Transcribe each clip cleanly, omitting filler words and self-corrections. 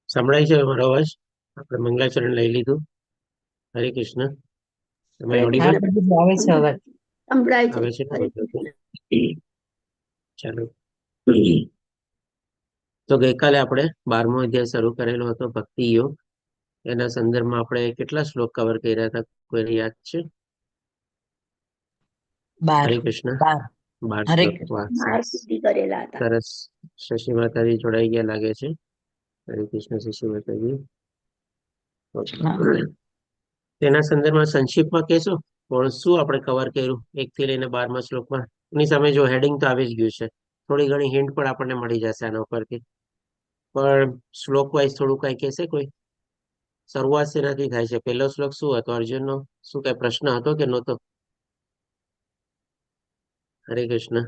સંભળાય છે મારો અવાજ? આપણે મંગલાચરણ લઈ લીધું. હરે કૃષ્ણ. તમે હરે ઓડિબલ કૃષ્ણ પ્રભુજી આવે છે હવે. સંભળાય છે. આવે છે ને? હરે ઓકે, ઓકે. કૃષ્ણ. ચાલો. તો ગઈકાલે આપણે 12મો અધ્યાય શરૂ કરેલો હતો, ભક્તિ યોગ. એના સંદર્ભમાં આપણે કેટલા શ્લોક કવર કર્યા હતા? કોઈને યાદ છે? 12 હરે કૃષ્ણ. 12 12 હરે શ્લોક. કૃષ્ણ. વાહ, માર સિદ્ધિ કરેલા હતા. સરસ. શશી માતાજી જોડાઈ ગયા લાગે છે. હરે કૃષ્ણ, શશી માતાજી. તેના સંદર્ભમાં સંક્ષિપ્તમાં કહેશો પણ શું આપણે કવર કર્યું 1 થી લઈને 12મા શ્લોકમાં? એની સામે જો હેડિંગ તો આવી જ ગયું છે, થોડી ઘણી હિન્ટ પણ આપણને મળી જશે આના ઉપરથી. પણ શ્લોક વાઇઝ થોડું કઈ કહેશે કોઈ? શરૂઆત શેનાથી થાય છે? પહેલો શ્લોક શું હતો અર્જુનનો? શું કઈ પ્રશ્ન હતો કે નહોતો? હરે કૃષ્ણ.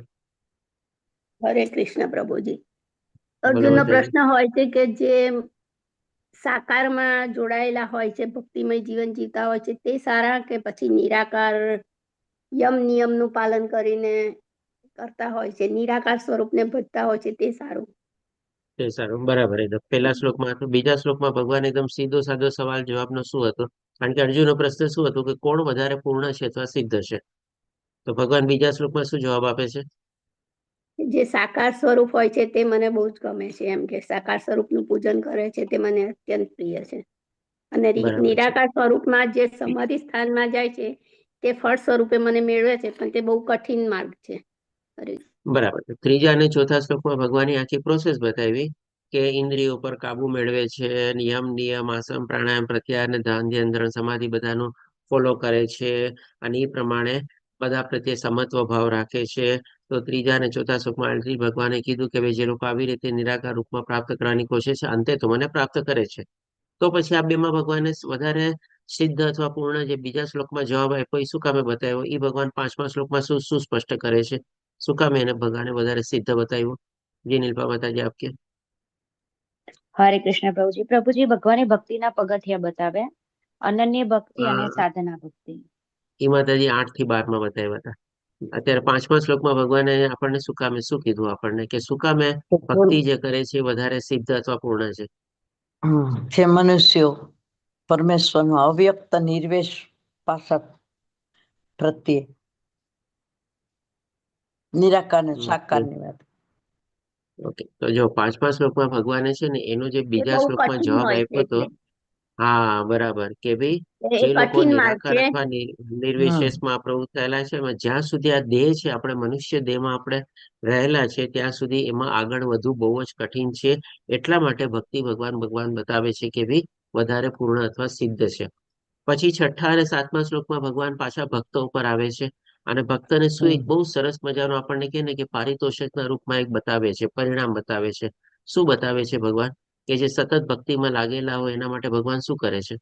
હરે કૃષ્ણ પ્રભુજી. બોલો અર્જુનનો માતાજી. પ્રશ્ન હોય છે કે જે સાકારમાં જોડાયેલા હોય છે, ભક્તિમય જીવન જીવતા હોય છે, તે સારા કે પછી નિરાકાર યમ નિયમનું પાલન કરીને કરતા હોય છે, નિરાકાર સ્વરૂપને ભજતા હોય છે, તે સારું? તે સારું, બરાબર. પહેલા શ્લોકમાં હતું. બીજા શ્લોકમાં ભગવાન એકદમ સીધો સાદો સવાલ જવાબનો શું હતો? કારણ કે અર્જુનનો પ્રશ્ન શું હતો કે કોણ વધારે પૂર્ણ છે અથવા સિદ્ધ છે? તો ભગવાન બીજા શ્લોકમાં શું જવાબ આપે છે? જે સાકાર સ્વરૂપ હોય છે તે મને બહુ જ ગમે છે, એમ કે સાકાર સ્વરૂપનું પૂજન કરે છે તે મને અત્યંત પ્રિય છે. અને બરાબર છે. નિરાકાર સ્વરૂપમાં જે સમાધિ સ્થાનમાં જાય છે તે ફળ સ્વરૂપે મને મેળવે છે, પણ તે બહુ કઠિન માર્ગ છે. અરે બરાબર છે. ત્રીજા અને ચોથા શ્લોકમાં ભગવાનની આખી પ્રોસેસ બતાવી કે ઇન્દ્રિયો પર કાબુ મેળવે છે, નિયમ આસન પ્રાણાયામ પ્રત્યાહાર અને ધ્યાન ધ્યાન સમાધિ બધાનું ફોલો કરે છે, અને એ પ્રમાણે બધા પ્રત્યે સમત્વ ભાવ રાખે છે. તો ત્રીજા અને ચોથા શ્લોકમાં ભગવાને કીધું કે ભાઈ જે લોકો આવી રીતે નિરાકાર રૂપમાં પ્રાપ્ત કરવાની કોશિશ છે, અંતે તો મને પ્રાપ્ત કરે છે. તો પછી આ બેમાં ભગવાને વધારે સિદ્ધ અથવા પૂર્ણ જે બીજા શ્લોકમાં જવાબ આપ્યો એ શું કામે બતાવ્યો? એ ભગવાન 5મા શ્લોકમાં શું શું સ્પષ્ટ કરે છે? શું કામ એને ભગવાને વધારે સિદ્ધ બતાવ્યું? જે નીલપા માતાજી આપ કે. હરે કૃષ્ણ પ્રભુજી. પ્રભુજી ભગવાને ભક્તિના પગથિયા બતાવ્યા, અનન્ય ભક્તિ અને સાધના ભક્તિ. એ માતાજી 8 થી 12માં બતાવ્યા હતા. અત્યારે 5મા શ્લોકમાં ભગવાને આપણને શું કામે શું કીધું આપણને કે શું કામે ભક્તિ જે કરે છે એ વધારે સિદ્ધ અથવા પૂર્ણ છે? જે મનુષ્યો પરમેશ્વરનો અવ્યક્ત નિર્વેશ પાછળ પ્રત્યે નિરાકાર ને સાકારની વાત. ઓકે, તો જો 5મા શ્લોકમાં ભગવાને છે ને એનો જે એ બીજા બહુ શ્લોકમાં કઠિન જવાબ હોય છે આપ્યો હતો. એટલે હા, બરાબર. કે ભાઈ એ જે લોકો કઠિન માર્ગ નિરાકાર છે. અથવા નિર્વિશેષમાં પ્રવૃત્ત થયેલા છે, એમાં જ્યાં સુધી આ દેહ છે, આપણે મનુષ્ય દેહમાં આપણે રહેલા છે ત્યાં સુધી એમાં આગળ વધવું બહુ જ કઠિન છે. એટલા માટે ભક્તિ ભગવાન બતાવે છે કે ભાઈ વધારે પૂર્ણ અથવા સિદ્ધ છે. પછી 6ઠ્ઠા અને 7મા શ્લોકમાં ભગવાન પાછા ભક્તો ઉપર આવે છે, અને ભક્તને શું એક બહુ સરસ મજાનો આપણને કહે ને કે પારિતોષિકના રૂપમાં એક બતાવે છે, પરિણામ બતાવે છે. શું બતાવે છે ભગવાન? કે જે સતત ભક્તિમાં લાગેલા હોય એના માટે ભગવાન શું કરે છે?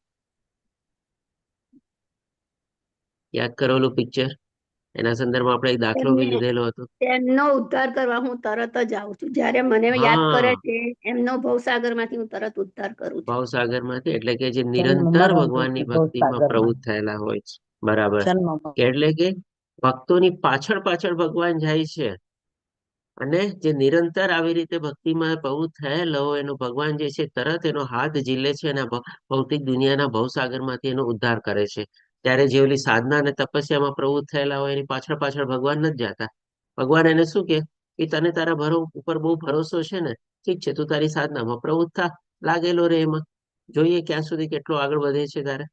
યાદ કરેલું પિક્ચર. એના સંદર્ભમાં આપણે એક દાખલો તેમને બી લીધેલો હતો. તેમનો ઉદ્ધાર કરવા હું તરત જ આવું છું. જ્યારે મને યાદ કરે હા, છે એમનો ભવસાગરમાંથી હું તરત ઉદ્ધાર કરું છું. ભાવસાગરમાંથી, એટલે કે જે જન્મ નિરંતર મરણ ભગવાનની રૂપી ભક્તિમાં ભવસાગરમાં પ્રવૃત્ત થયેલા હોય છે. બરાબર. જન્મ કે એટલે કે ભક્તોની પાછળ પાછળ ભગવાન જાય છે, અને જે નિરંતર આવી રીતે ભક્તિમાં પ્રવૃત્ત થયેલો હોય એનો ભગવાન જે છે તરત એનો હાથ ઝીલે છે અને ભૌતિક દુનિયાના ભવસાગરમાંથી એનો ઉદ્ધાર કરે છે. ત્યારે જે ઓલી સાધના અને તપસ્યામાં પ્રવૃત્ત થયેલા હોય એની પાછળ પાછળ ભગવાન નથી જાતા. ભગવાન એને શું કે તને તારા ઉપર બહુ ભરોસો છે ને, ઠીક છે, તું તારી સાધનામાં પ્રવૃત્ત થા, લાગેલો રે એમાં, જોઈએ ક્યાં સુધી કેટલો આગળ વધે છે તારે.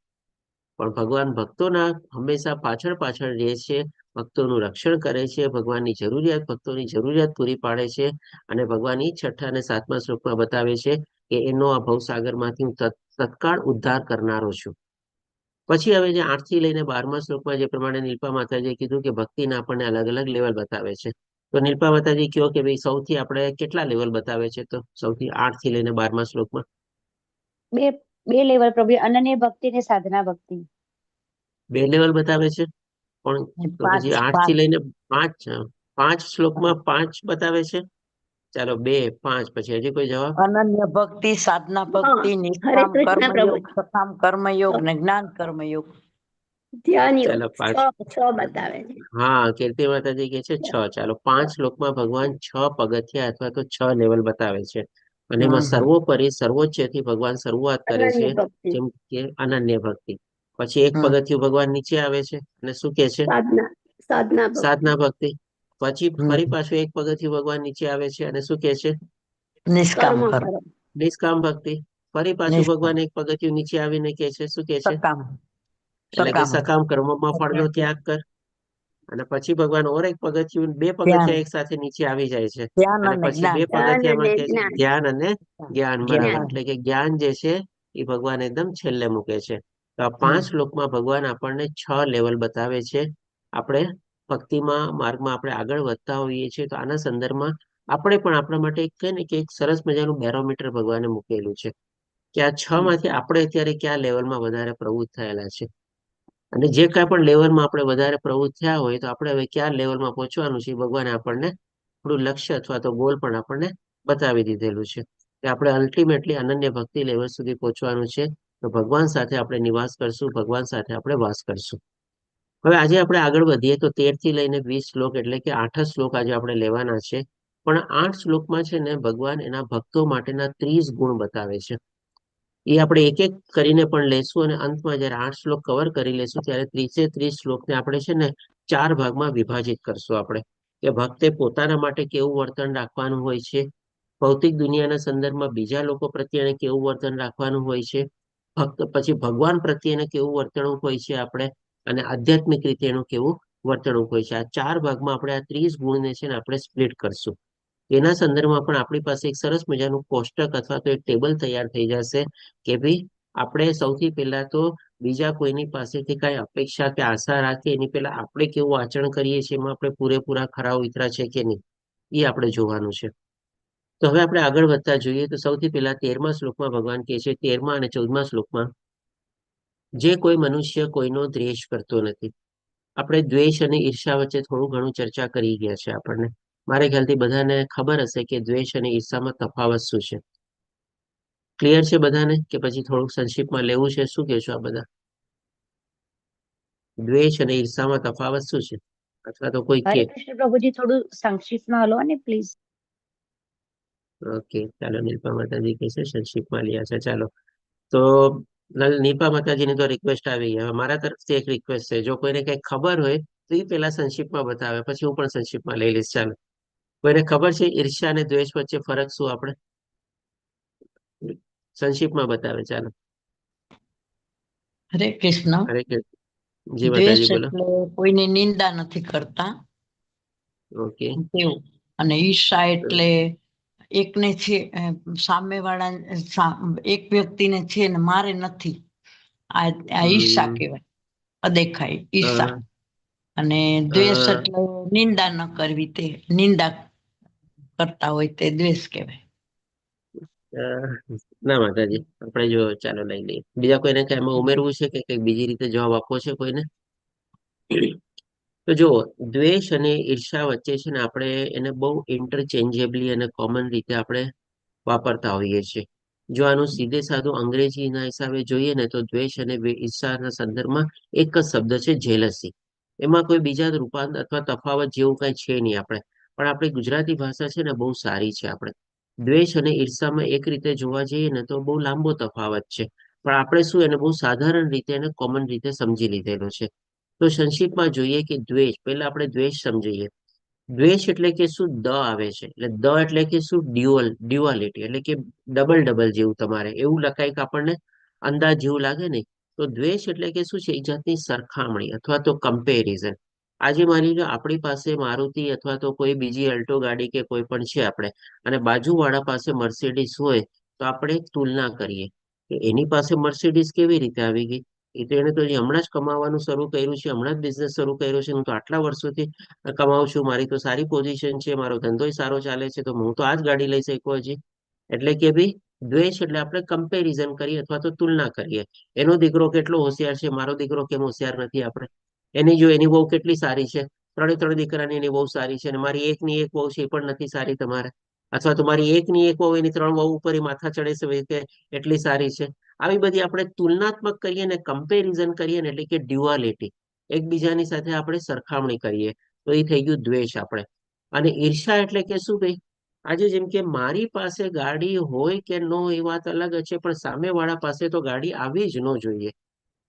પણ ભગવાન ભક્તોના હંમેશા પાછળ પાછળ રહે છે, ભક્તોનું રક્ષણ કરે છે, ભગવાનની જરૂરિયાત ભક્તોની જરૂરિયાત પૂરી પાડે છે. અને ભગવાન ઈ 6ઠ્ઠા અને 7મા શ્લોકમાં બતાવે છે કે એનો આ ભવસાગરમાંથી હું તત્કાળ ઉદ્ધાર કરનારો છું. પછી હવે જે 8 થી લઈને 12મા શ્લોકમાં જે પ્રમાણે નીલપા માતાજીએ કીધું કે ભક્તિના આપણને અલગ અલગ લેવલ બતાવે છે. તો નીલપા માતાજી કયો કે ભાઈ સૌથી આપણે કેટલા લેવલ બતાવે છે? તો સૌથી 8 થી લઈને 12મા શ્લોકમાં બે બે લેવલ પ્રભુ, અનન્ય ભક્તિ અને સાધના ભક્તિ. 2 લેવલ બતાવે છે. પણ તો પાંચ પછી 8 થી પાંચ લઈને 5 શ્લોકમાં 5 બતાવે છે. ચાલો 2, 5, પછી હજી કોઈ જવાબ? અનન્ય ભક્તિ, સાધના હા, ભક્તિ, હરે નિષ્કામ કૃષ્ણ કર્મયોગ, પ્રભુજી. સકામ કર્મયોગ ને જ્ઞાન કર્મયોગ. ધ્યાન યોગ ચાલો 5. છ બતાવે છે. હા, કીર્તિ માતાજી કે છે 6. ચાલો 5 શ્લોકમાં ભગવાન 6 પગથિયા અથવા તો 6 લેવલ બતાવે છે. અને એમાં હમ. સર્વોપરી સર્વોચ્ચથી ભગવાન શરૂઆત કરે છે, અનન્ય ભક્તિ, જેમ કે અનન્ય ભક્તિ. પછી એક હમ. પગથિયું ભગવાન નીચે આવે છે અને શું કે છે? સાધના, સાધના ભક્તિ, સાધના ભક્તિ. પછી ફરી હમ. પાછું એક પગથિયું ભગવાન નીચે આવે છે અને શું કે છે? નિષ્કામ કર્મ કર્મ. કર્મ, નિષ્કામ ભક્તિ. ફરી પાછું નિષ્કામ. ભગવાન એક પગથિયું નીચે આવીને કે છે, શું કે છે? સકામ. એટલે કે સકામ. સકામ કર્મમાં ફળનો ત્યાગ કર. અને પછી ભગવાન ઓર એક પગથિયું, બે ધ્યાન. પગથિયા એક સાથે નીચે આવી જાય છે. ધ્યાન અને અને પછી જ્ઞાન. બે જ્ઞાન પગથિયામાં અને કે છે જ્ઞાન, ધ્યાન અને જ્ઞાન, બરાબર. જ્ઞાન. એટલે કે જ્ઞાન જે છે એ ભગવાન એકદમ છેલ્લે મૂકે છે. તો આ 5 શ્લોકમાં ભગવાન આપણને 6 લેવલ બતાવે છે. આપણે ભક્તિમાં માર્ગમાં આપણે આગળ વધતા હોઈએ છીએ, તો આના સંદર્ભમાં આપણે પણ આપણા માટે એક કહે ને કે એક સરસ મજાનું બેરોમીટર ભગવાને મૂકેલું છે કે આ 6 માંથી આપણે અત્યારે કયા લેવલમાં વધારે પ્રવૃત્ત થયેલા છે. અને જે કાંઈ પણ લેવલમાં આપણે વધારે પ્રવૃત્ત થયા હોય, તો આપણે હવે કયા લેવલમાં પહોંચવાનું છે, એ ભગવાને આપણને થોડું લક્ષ્ય અથવા તો ગોલ પણ આપણને બતાવી દીધેલું છે કે આપણે અલ્ટિમેટલી અનન્ય ભક્તિ લેવલ સુધી પહોંચવાનું છે. તો ભગવાન સાથે આપણે નિવાસ કરશું, ભગવાન સાથે આપણે વાસ કરશું. હવે આજે આપણે આગળ વધીએ તો 13 થી લઈને 20 શ્લોક, એટલે કે 8 જ શ્લોક આજે આપણે લેવાના છે. પણ 8 શ્લોકમાં છે ને ભગવાન એના ભક્તો માટેના 30 ગુણ બતાવે છે. એ આપણે એક એક કરીને પણ લેશું અને અંતમાં જયારે 8 શ્લોક કવર કરી લેશું ત્યારે 30 શ્લોકને આપણે છે ને 4 ભાગમાં વિભાજિત કરશું. આપણે કે ભક્તે પોતાના માટે કેવું વર્તન રાખવાનું હોય છે, ભૌતિક દુનિયાના સંદર્ભમાં બીજા લોકો પ્રત્યે કેવું વર્તન રાખવાનું હોય છે, ભક્ત પછી ભગવાન પ્રત્યેને કેવું વર્તણૂક હોય છે આપણે, અને આધ્યાત્મિક રીતે એનું કેવું વર્તણૂક હોય છે. આ 4 ભાગમાં આપણે આ 30 ગુણને છે ને આપણે સ્પ્લિટ કરશું. એના સંદર્ભમાં પણ આપણી પાસે એક સરસ મજાનું કોષ્ટક અથવા તો એક ટેબલ તૈયાર થઈ જશે કે ભાઈ આપણે સૌથી પહેલા તો બીજા કોઈની પાસેથી કાંઈ અપેક્ષા કે આશા રાખીએ એની પહેલા આપણે કેવું આચરણ કરીએ છીએ, એમાં આપણે પૂરેપૂરા ખરા ઉતરા છે કે નહીં, એ આપણે જોવાનું છે. તો હવે આપણે આગળ વધતા જોઈએ તો સૌથી પહેલા 13મા શ્લોકમાં ભગવાન કહે છે, 13મા અને 14મા શ્લોકમાં, જે કોઈ મનુષ્ય કોઈનો દ્વેષ કરતો નથી. આપણે દ્વેષ અને ઈર્ષા વચ્ચે થોડું ઘણું ચર્ચા કરી ગયા છે. આપણને મારા ખ્યાલથી બધાને ખબર હશે કે દ્વેષ અને ઈર્ષામાં તફાવત શું છે. ક્લિયર છે બધાને કે પછી થોડુંક સંક્ષિપ્તમાં લેવું છે? શું કહેશો આ બધા? દ્વેષ અને ઈર્ષામાં તફાવત શું છે? અથવા તો કોઈ કે. હરે કૃષ્ણ પ્રભુજી, થોડું સંક્ષિપ્તમાં હલો ને પ્લીઝ. ઓકે, ચાલો. નીલપા માતાજી કહે છે સંક્ષિપ્તમાં લ્યા છે. ચાલો, તો નીપા માતાજીની તો રિક્વેસ્ટ આવી ગઈ. હવે મારા તરફથી એક રિક્વેસ્ટ છે, જો કોઈને કઈ ખબર હોય તો એ પેલા સંક્ષિપ્તમાં બતાવે, પછી હું પણ સંક્ષિપ્તમાં લઈ લઈશ. ચાલો, કોઈને ખબર છે ઈર્ષ્યા અને દ્વેષ વચ્ચે ફરક શું? આપણે સંક્ષિપ્તમાં બતાવે. ચાલો. હરે કૃષ્ણ. હરે કે જી દ્વેષ માતાજી, બોલો. એટલે કોઈની નિંદા નથી કરતા ઓકે. તેવું. અને ઈર્ષા એટલે એકને છે સામેવાળા એક વ્યક્તિને છે ને મારે નથી, આ ઈર્ષા કહેવાય, અદેખાય ઈર્ષા. અને દ્વેષ એટલે નિંદા ન કરવી, તે નિંદા કરતા હોય તે દ્વેષ કહેવાય. ના માતાજી, આપણે જો ચાલો લઈ લઈએ. બીજા કોઈને કઈ એમાં ઉમેરવું છે કે કઈક બીજી રીતે જવાબ આપવો છે કોઈને? તો જો દ્વેષ અને ઈર્ષા વચ્ચે છે ને આપણે એને બહુ ઇન્ટરચેન્જેબલી અને કોમન રીતે આપણે વાપરતા હોઈએ છીએ. જો આનું સીધે સાધું અંગ્રેજીના હિસાબે જોઈએ ને તો દ્વેષ અને ઈર્ષાના સંદર્ભમાં એક જ શબ્દ છે, જેલસી. એમાં કોઈ બીજા રૂપાંતર અથવા તફાવત જેવું કઈ છે નહીં. આપણે પણ આપણી ગુજરાતી ભાષા છે ને બહુ સારી છે. આપણે દ્વેષ અને ઈર્ષામાં એક રીતે જોવા જઈએ ને તો બહુ લાંબો તફાવત છે, પણ આપણે શું એને બહુ સાધારણ રીતે અને કોમન રીતે સમજી લીધેલો છે. તો સંક્ષિપ્તમાં જોઈએ કે દ્વેષ, પહેલા આપણે દ્વેષ સમજીએ. દ્વેષ એટલે કે શું? દ આવે છે, એટલે દ એટલે કે શું? ડ્યુઆલિટી, એટલે કે ડબલ ડબલ જેવું. તમારે એવું લખાય કે આપણને અંદાજ જેવું લાગે ને, તો દ્વેષ એટલે કે શું છે? એક જાતની સરખામણી અથવા તો કમ્પેરિઝન. આજે માની લો આપણી પાસે મારુતિ અથવા તો કોઈ બીજી અલ્ટો ગાડી કે કોઈ પણ છે આપણે, અને બાજુવાળા પાસે મર્સિડીઝ હોય, તો આપણે તુલના કરીએ કે એની પાસે મર્સિડીઝ કેવી રીતે આવી ગઈ. એ તો એને તો હમણાં જ કમાવાનું શરૂ કર્યું છે, હમણાં જ બિઝનેસ શરૂ કર્યો છે. હું તો આટલા વર્ષોથી કમાઉં છું, મારી તો સારી પોઝિશન છે, મારો ધંધો સારો ચાલે છે, તો હું તો આ જ ગાડી લઈ શકું હજી. એટલે કે ભાઈ દ્વેષ એટલે આપણે કમ્પેરિઝન કરીએ અથવા તો તુલના કરીએ. એનો દીકરો કેટલો હોશિયાર છે, મારો દીકરો કેમ હોશિયાર નથી. આપણે એની વહુ કેટલી સારી છે, 3 દીકરાની એની બહુ સારી છે, અને મારી એકની એક વહુ છે એ પણ નથી સારી તમારે. અથવા તો મારી એકની એક વહુ એની 3 વહુ ઉપર માથા ચડે છે કે એટલી સારી છે. આવી બધી આપણે તુલનાત્મક કરીએ ને, કમ્પેરિઝન કરીએ ને, એટલે કે ડ્યુઆલિટી, એકબીજાની સાથે આપણે સરખામણી કરીએ, તો એ થઈ ગયું દ્વેષ. આપણે અને ઈર્ષા એટલે કે શું ભાઈ? આજે જેમ કે મારી પાસે ગાડી હોય કે ન હોય એ વાત અલગ જ છે, પણ સામેવાળા પાસે તો ગાડી આવી જ ન જોઈએ.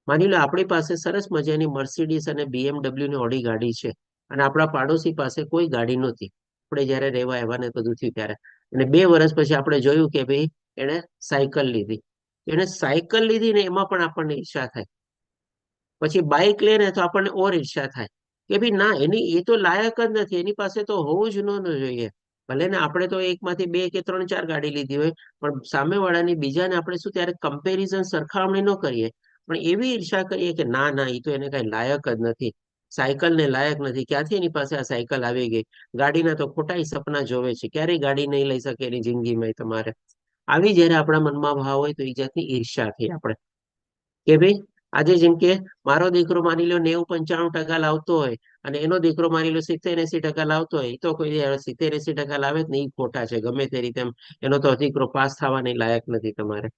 માની લો આપણી પાસે સરસ મજાની મર્સિડીઝ અને BMW ની ઓડી ગાડી છે, અને આપણા પાડોશી પાસે કોઈ ગાડી નહોતી. આપણે જયારે રહેવા આવ્યા ને બધું થયું ત્યારે, અને 2 વર્ષ પછી આપણે જોયું કે ભાઈ એને સાયકલ લીધી. એને સાયકલ લીધી ને એમાં પણ આપણને ઈર્ષા થાય. પછી બાઇક લે ને તો આપણને ઓર ઈર્ષા થાય કે ભાઈ ના, એની એ તો લાયક જ નથી, એની પાસે તો હોવું જ ન જોઈએ. ભલે ને આપણે તો એકમાંથી 2 કે 3 4 ગાડી લીધી હોય, પણ સામેવાળાની બીજાને આપણે શું ત્યારે કમ્પેરિઝન સરખામણી ન કરીએ, પણ એવી ઈર્ષા કરીએ કે ના ના, એ તો એને કઈ લાયક જ નથી, સાયકલ ને લાયક નથી, ક્યાંથી એની પાસે આ સાયકલ આવી ગઈ, ગાડીના તો ખોટા સપના જોવે છે, ક્યારેય ગાડી નહીં લઈ શકે એની જિંદગીમાં તમારે. આવી જયારે આપણા મનમાં ભાવ હોય તો એ જાતની ઈર્ષા થઈ આપણે કે ભાઈ આજે જેમ કે મારો દીકરો માની લો 90-95% લાવતો હોય, અને એનો દીકરો માની લો 70-80% લાવતો હોય, એ તો કોઈ 70-80% લાવે જ નહીં, એ ખોટા છે ગમે તે રીતે. એનો તો દીકરો પાસ થવાની લાયક નથી તમારે.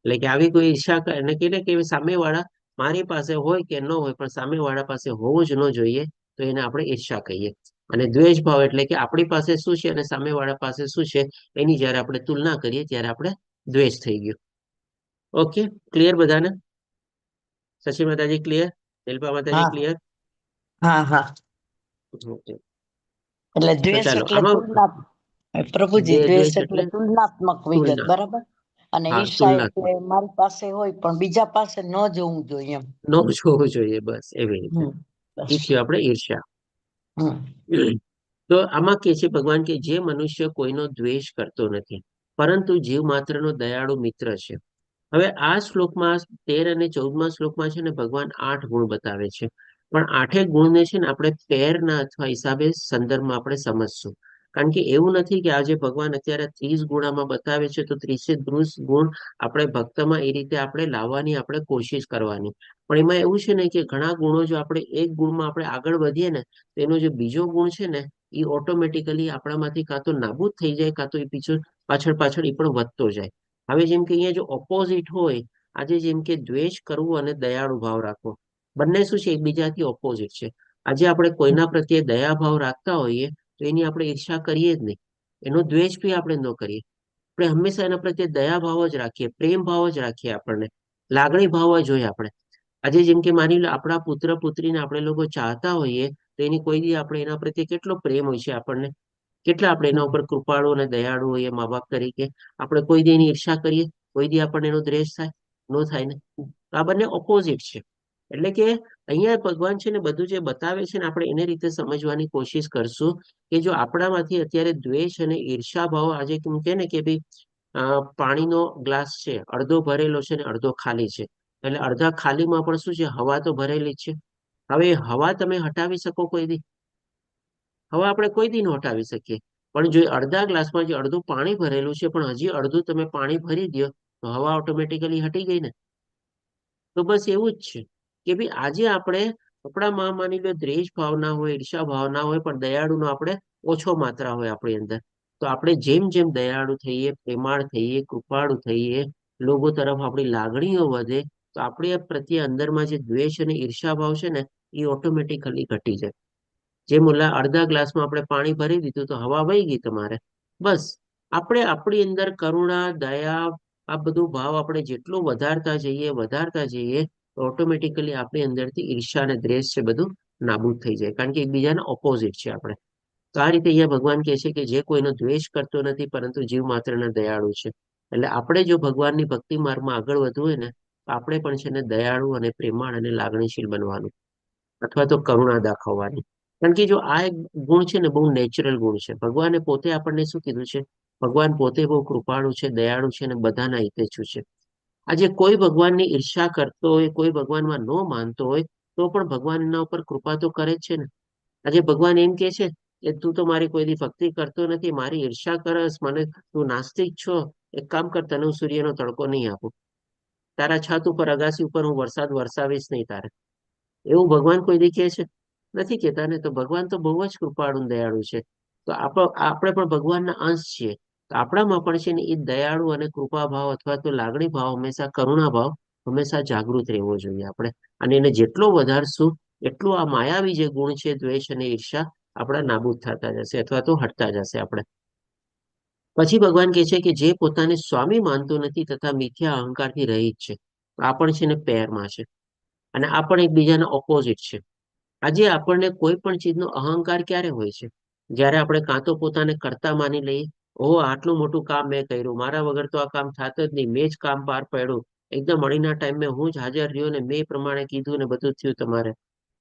એટલે કે આવી કોઈ ઈર્ષા એને કહીને કે સામેવાળા મારી પાસે હોય કે ન હોય, પણ સામેવાળા પાસે હોવું જ ન જોઈએ, તો એને આપણે ઈર્ષા કહીએ. અને દ્વેષ ભાવ એટલે કે આપણી પાસે શું છે અને સામેવાળા પાસે શું છે, એની જયારે આપણે તુલના કરીએ ત્યારે આપણે દ્વેષ થઈ ગયો. ઓકે, ક્લિયર બધાને? શશી માતાજી ક્લિયર? શિલ્પા માતાજી હા ક્લિયર? હા હા. ઓકે, એટલે તો દ્વેષ ચાલો એટલે આમાં પ્રભુજી દ્વેષ દ્વેષ એટલે એટલે તુલનાત્મક વિગત, તુલના. બરાબર. અને હા, ઈર્ષા એટલે તુલનાત્મક. મારી પાસે હોય પણ બીજા પાસે ન જોવું જોઈએ એમ. ન જોવું જોઈએ, બસ એવી રીતે. બસ. એ થયું આપણે ઈર્ષ્યા. હમ તો આમાં કે છે ભગવાન કે જે મનુષ્ય કોઈનો દ્વેષ કરતો નથી, પરંતુ જીવ માત્રનો દયાળુ મિત્ર છે. હવે આ શ્લોકમાં 13 અને 14મા શ્લોકમાં છે ને ભગવાન 8 ગુણ બતાવે છે. પણ 8 ગુણને છે ને આપણે પેરના અથવા હિસાબે સંદર્ભમાં આપણે સમજશું. કારણ કે એવું નથી કે આજે ભગવાન અત્યારે 30 ગુણામાં બતાવે છે તો 30 ગુણ આપણે ભક્તમાં એ રીતે આપણે લાવવાની આપણે કોશિશ કરવાની. પણ એમાં એવું છે ને કે ઘણા ગુણો જો આપણે એક ગુણમાં આપણે આગળ વધીએ ને, તો એનો જે બીજો ગુણ છે ને, એ ઓટોમેટિકલી આપણામાંથી કાં તો નાબૂદ થઈ જાય, કાં તો એ પાછળ પાછળ એ પણ વધતો જાય. હવે જેમ કે અહીંયા જો ઓપોઝિટ હોય, આજે જેમ કે દ્વેષ કરવું અને દયાળુ ભાવ રાખવો, બંને શું છે એકબીજાથી ઓપોઝિટ છે. આજે આપણે કોઈના પ્રત્યે દયાભાવ રાખતા હોઈએ તો એની આપણે ઈર્ષા કરીએ જ નહીં, એનો દ્વેષ બી આપણે ન કરીએ. આપણે હંમેશા એના પ્રત્યે દયાભાવ જ રાખીએ, પ્રેમ ભાવ જ રાખીએ, આપણને લાગણી ભાવ જ હોય આપણે. આજે જેમ કે માની લો આપણા પુત્ર પુત્રીને આપણે લોકો ચાહતા હોઈએ, તો એની કોઈ દી આપણે એના પ્રત્યે કેટલો પ્રેમ હોય છે આપણને, કેટલા આપણે એના ઉપર કૃપાળુ અને દયાળુ હોઈએ મા બાપ તરીકે. આપણે કોઈ દી એની ઈર્ષા કરીએ, કોઈ દી આપણને એનો દ્વેષ થાય? નો થાય ને. તો આ બંને ઓપોઝિટ છે. એટલે કે અહીંયા ભગવાન છે ને બધું જે બતાવે છે ને, આપણે એને રીતે સમજવાની કોશિશ કરશું કે જો આપણામાંથી અત્યારે દ્વેષ અને ઈર્ષા ભાવ આજે કેમ કે ને કે ભાઈ પાણીનો ગ્લાસ છે, અડધો ભરેલો છે ને અડધો ખાલી છે, એટલે અડધા ખાલીમાં પણ શું છે, હવા તો ભરેલી જ છે. હવે હવા તમે હટાવી શકો કોઈ દી? હવા આપણે કોઈ દી ન હટાવી શકીએ. પણ જો અડધા ગ્લાસમાં જે અડધું પાણી ભરેલું છે, પણ હજી અડધું તમે પાણી ભરી દો, તો હવા ઓટોમેટિકલી હટી ગઈ ને. તો બસ એવું જ છે કે ભાઈ આજે આપણે આપણામાં માની લો દ્વેષ ભાવના હોય, ઈર્ષા ભાવના હોય, પણ દયાળુનો આપણે ઓછો માત્રા હોય આપણી અંદર. તો આપણે જેમ જેમ દયાળુ થઈએ, પ્રેમાળ થઈએ, કૃપાળુ થઈએ, લોકો તરફ આપણી લાગણીઓ વધે, તો આપણે પ્રત્યે અંદરમાં જે દ્વેષ અને ઈર્ષા ભાવ છે ને, એ ઓટોમેટિકલી ઘટી જાય. જે મુલા અડધા ગ્લાસમાં આપણે પાણી ભરી દીધું તો હવા વહી ગઈ તમારે. બસ આપણે આપણી અંદર કરુણા, દયા, આ બધું ભાવ આપણે જેટલું વધારતા જઈએ, તો ઓટોમેટિકલી આપણી અંદરથી ઈર્ષા અને દ્વેષ છે બધું નાબૂદ થઈ જાય. કારણ કે એકબીજાના ઓપોઝિટ છે આપણે. તો આ રીતે અહીંયા ભગવાન કહે છે કે જે કોઈનો દ્વેષ કરતો નથી, પરંતુ જીવ માત્રના દયાળુ છે. એટલે આપણે જો ભગવાનની ભક્તિ માર્ગમાં આગળ વધવું હોય ને, તો આપણે પણ છે ને દયાળુ અને પ્રેમાળ અને લાગણીશીલ બનવાનું, અથવા તો કરુણા દાખવવાની. કારણ કે જો આ એક ગુણ છે ને, બહુ નેચરલ ગુણ છે. ભગવાને પોતે આપણને શું કીધું છે? ભગવાન પોતે બહુ કૃપાળુ છે, દયાળુ છે અને બધાના હિતેચ્છુ છે. આજે કોઈ ભગવાનની ઈર્ષા કરતો હોય, કોઈ ભગવાનમાં ન માનતો હોય, તો પણ ભગવાન એના ઉપર કૃપા તો કરે જ છે ને. આજે ભગવાન એમ કે છે કે તું તો મારી કોઈ દી ભક્તિ કરતો નથી, મારી ઈર્ષા કરસ, મને તું નાસ્તિક છો, એક કામ કર, તને હું સૂર્યનો તડકો નહીં આપું, તારા છત ઉપર અગાસી ઉપર હું વરસાદ વરસાવીશ નહીં તારે. એવું ભગવાન કોઈ દી કહે છે? નથી કહેતા ને. તો ભગવાન તો બહુ જ કૃપાળુ દયાળુ છે. તો આપણે પણ ભગવાનના અંશ છીએ. તો આપણામાં પણ છે ને એ દયાળુ અને કૃપા ભાવ અથવા તો લાગણી ભાવ, હંમેશા કરુણા ભાવ હંમેશા જાગૃત રહેવો જોઈએ આપણે. અને એને જેટલો વધારશું, એટલું આ માયાવી જે ગુણ છે દ્વેષ અને ઈર્ષા, આપણા નાબૂદ થતા જશે અથવા તો હટતા જશે આપણે. પછી ભગવાન કહે છે કે જે પોતાને સ્વામી માનતું નથી તથા મિથ્યા અહંકારથી રહિત છે, આ પણ છે ને પેરમાં છે, અને આ પણ એકબીજાના ઓપોઝિટ છે. આજે આપણને કોઈ પણ ચીજનો અહંકાર ક્યારે હોય છે? જ્યારે આપણે કાં તો પોતાને કરતા માની લઈએ, ઓહો આટલું મોટું કામ મેં કર્યું, મારા વગર તો આ કામ થાત જ નહીં, મેં જ કામ પાર પાડ્યું, એકદમ અણીના ટાઈમે હું જ હાજર રહ્યો ને મેં એ પ્રમાણે કીધું ને બધું થયું તમારે.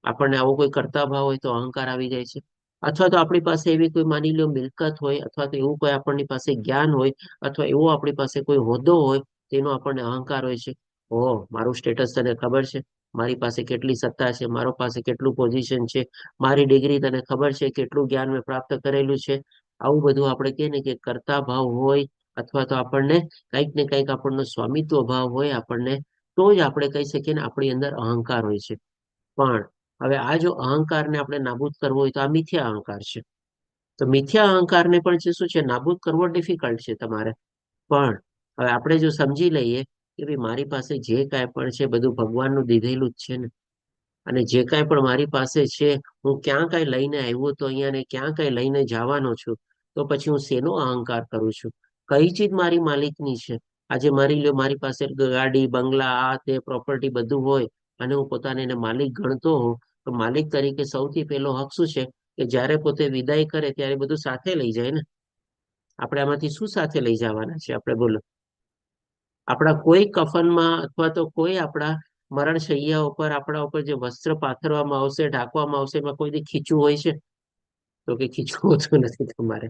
આપણને આવો કોઈ કરતા ભાવ હોય તો અહંકાર આવી જાય છે. અથવા તો આપણી પાસે એવી કોઈ માની લો મિલકત હોય, અથવા તો એવું કોઈ આપણી પાસે જ્ઞાન હોય, અથવા એવો આપણી પાસે કોઈ હોદ્દો હોય તેનો આપણને અહંકાર હોય છે. ઓહ મારું સ્ટેટસ તને ખબર છે, મારી પાસે કેટલી સત્તા છે, મારો પાસે કેટલું પોઝિશન છે, મારી ડિગ્રી તને ખબર છે, કેટલું જ્ઞાન મેં પ્રાપ્ત કરેલું છે. આવું બધું આપણે કહીએ ને કે કરતા ભાવ હોય, અથવા તો આપણને કંઈક ને કંઈક આપણનો સ્વામિત્વ ભાવ હોય આપણને, તો જ આપણે કહી શકીએ ને આપણી અંદર અહંકાર હોય છે. પણ હવે આ જો અહંકારને આપણે નાબૂદ કરવો હોય તો આ મિથ્યા અહંકાર છે. તો મિથ્યા અહંકારને પણ છે શું છે, નાબૂદ કરવો ડિફિકલ્ટ છે તમારે. પણ હવે આપણે જો સમજી લઈએ કે ભાઈ મારી પાસે જે કાંઈ પણ છે બધું ભગવાનનું દીધેલું જ છે ને, અને જે કાંઈ પણ મારી પાસે છે, હું ક્યાં કાંઈ લઈને આવ્યો તો અહીંયા ને ક્યાં કાંઈ લઈને જવાનો છું, તો પછી હું શેનો અહંકાર કરું છું? કઈ ચીજ મારી માલિકની છે? આજે મારી લ્યો મારી પાસે ગાડી બંગલા આ તે પ્રોપર્ટી બધું હોય, અને હું પોતાને એને માલિક ગણતો હોઉં, તો માલિક તરીકે સૌથી પહેલો હક શું છે કે જ્યારે પોતે વિદાય કરે ત્યારે બધું સાથે લઈ જાય ને. આપણે આમાંથી શું સાથે લઈ જવાના છે આપણે બોલો? આપણા કોઈ કફનમાં અથવા તો કોઈ આપણા મરણ શૈયા ઉપર આપણા ઉપર જે વસ્ત્ર પાથરવામાં આવશે, ઢાંકવામાં આવશે, એમાં કોઈ દી ખીચું હોય છે? તો કે ખીચું હોતું નથી તમારે.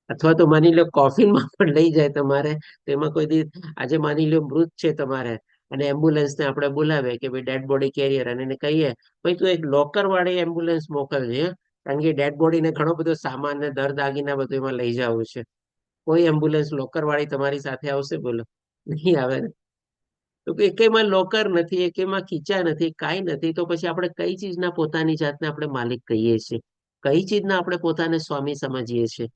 અથવા તો માની લો કોફિનમાં પણ લઈ જાય તમારે, તો એમાં કોઈ દી આજે માની લો મૃત છે તમારે, અને એમ્બ્યુલન્સને આપણે બોલાવે કે ભાઈ ડેડ બોડી કેરિયર, અને એને કહીએ ભાઈ તું એક લોકર વાળી એમ્બ્યુલન્સ મોકલજે, કારણ કે ડેડ બોડીને ઘણો બધો સામાન ને દર દાગીના બધું એમાં લઈ જવું છે. કોઈ એમ્બ્યુલન્સ લોકર વાળી તમારી સાથે આવશે બોલો? નહીં આવે ને. તો કે એકેયમાં લોકર નથી, એકેયમાં ખીચા નથી, કાંઈ નથી, તો પછી આપણે કઈ ચીજના પોતાની જાતને આપણે માલિક કહીએ છીએ? કઈ ચીજના આપણે પોતાને સ્વામી સમજીએ છીએ?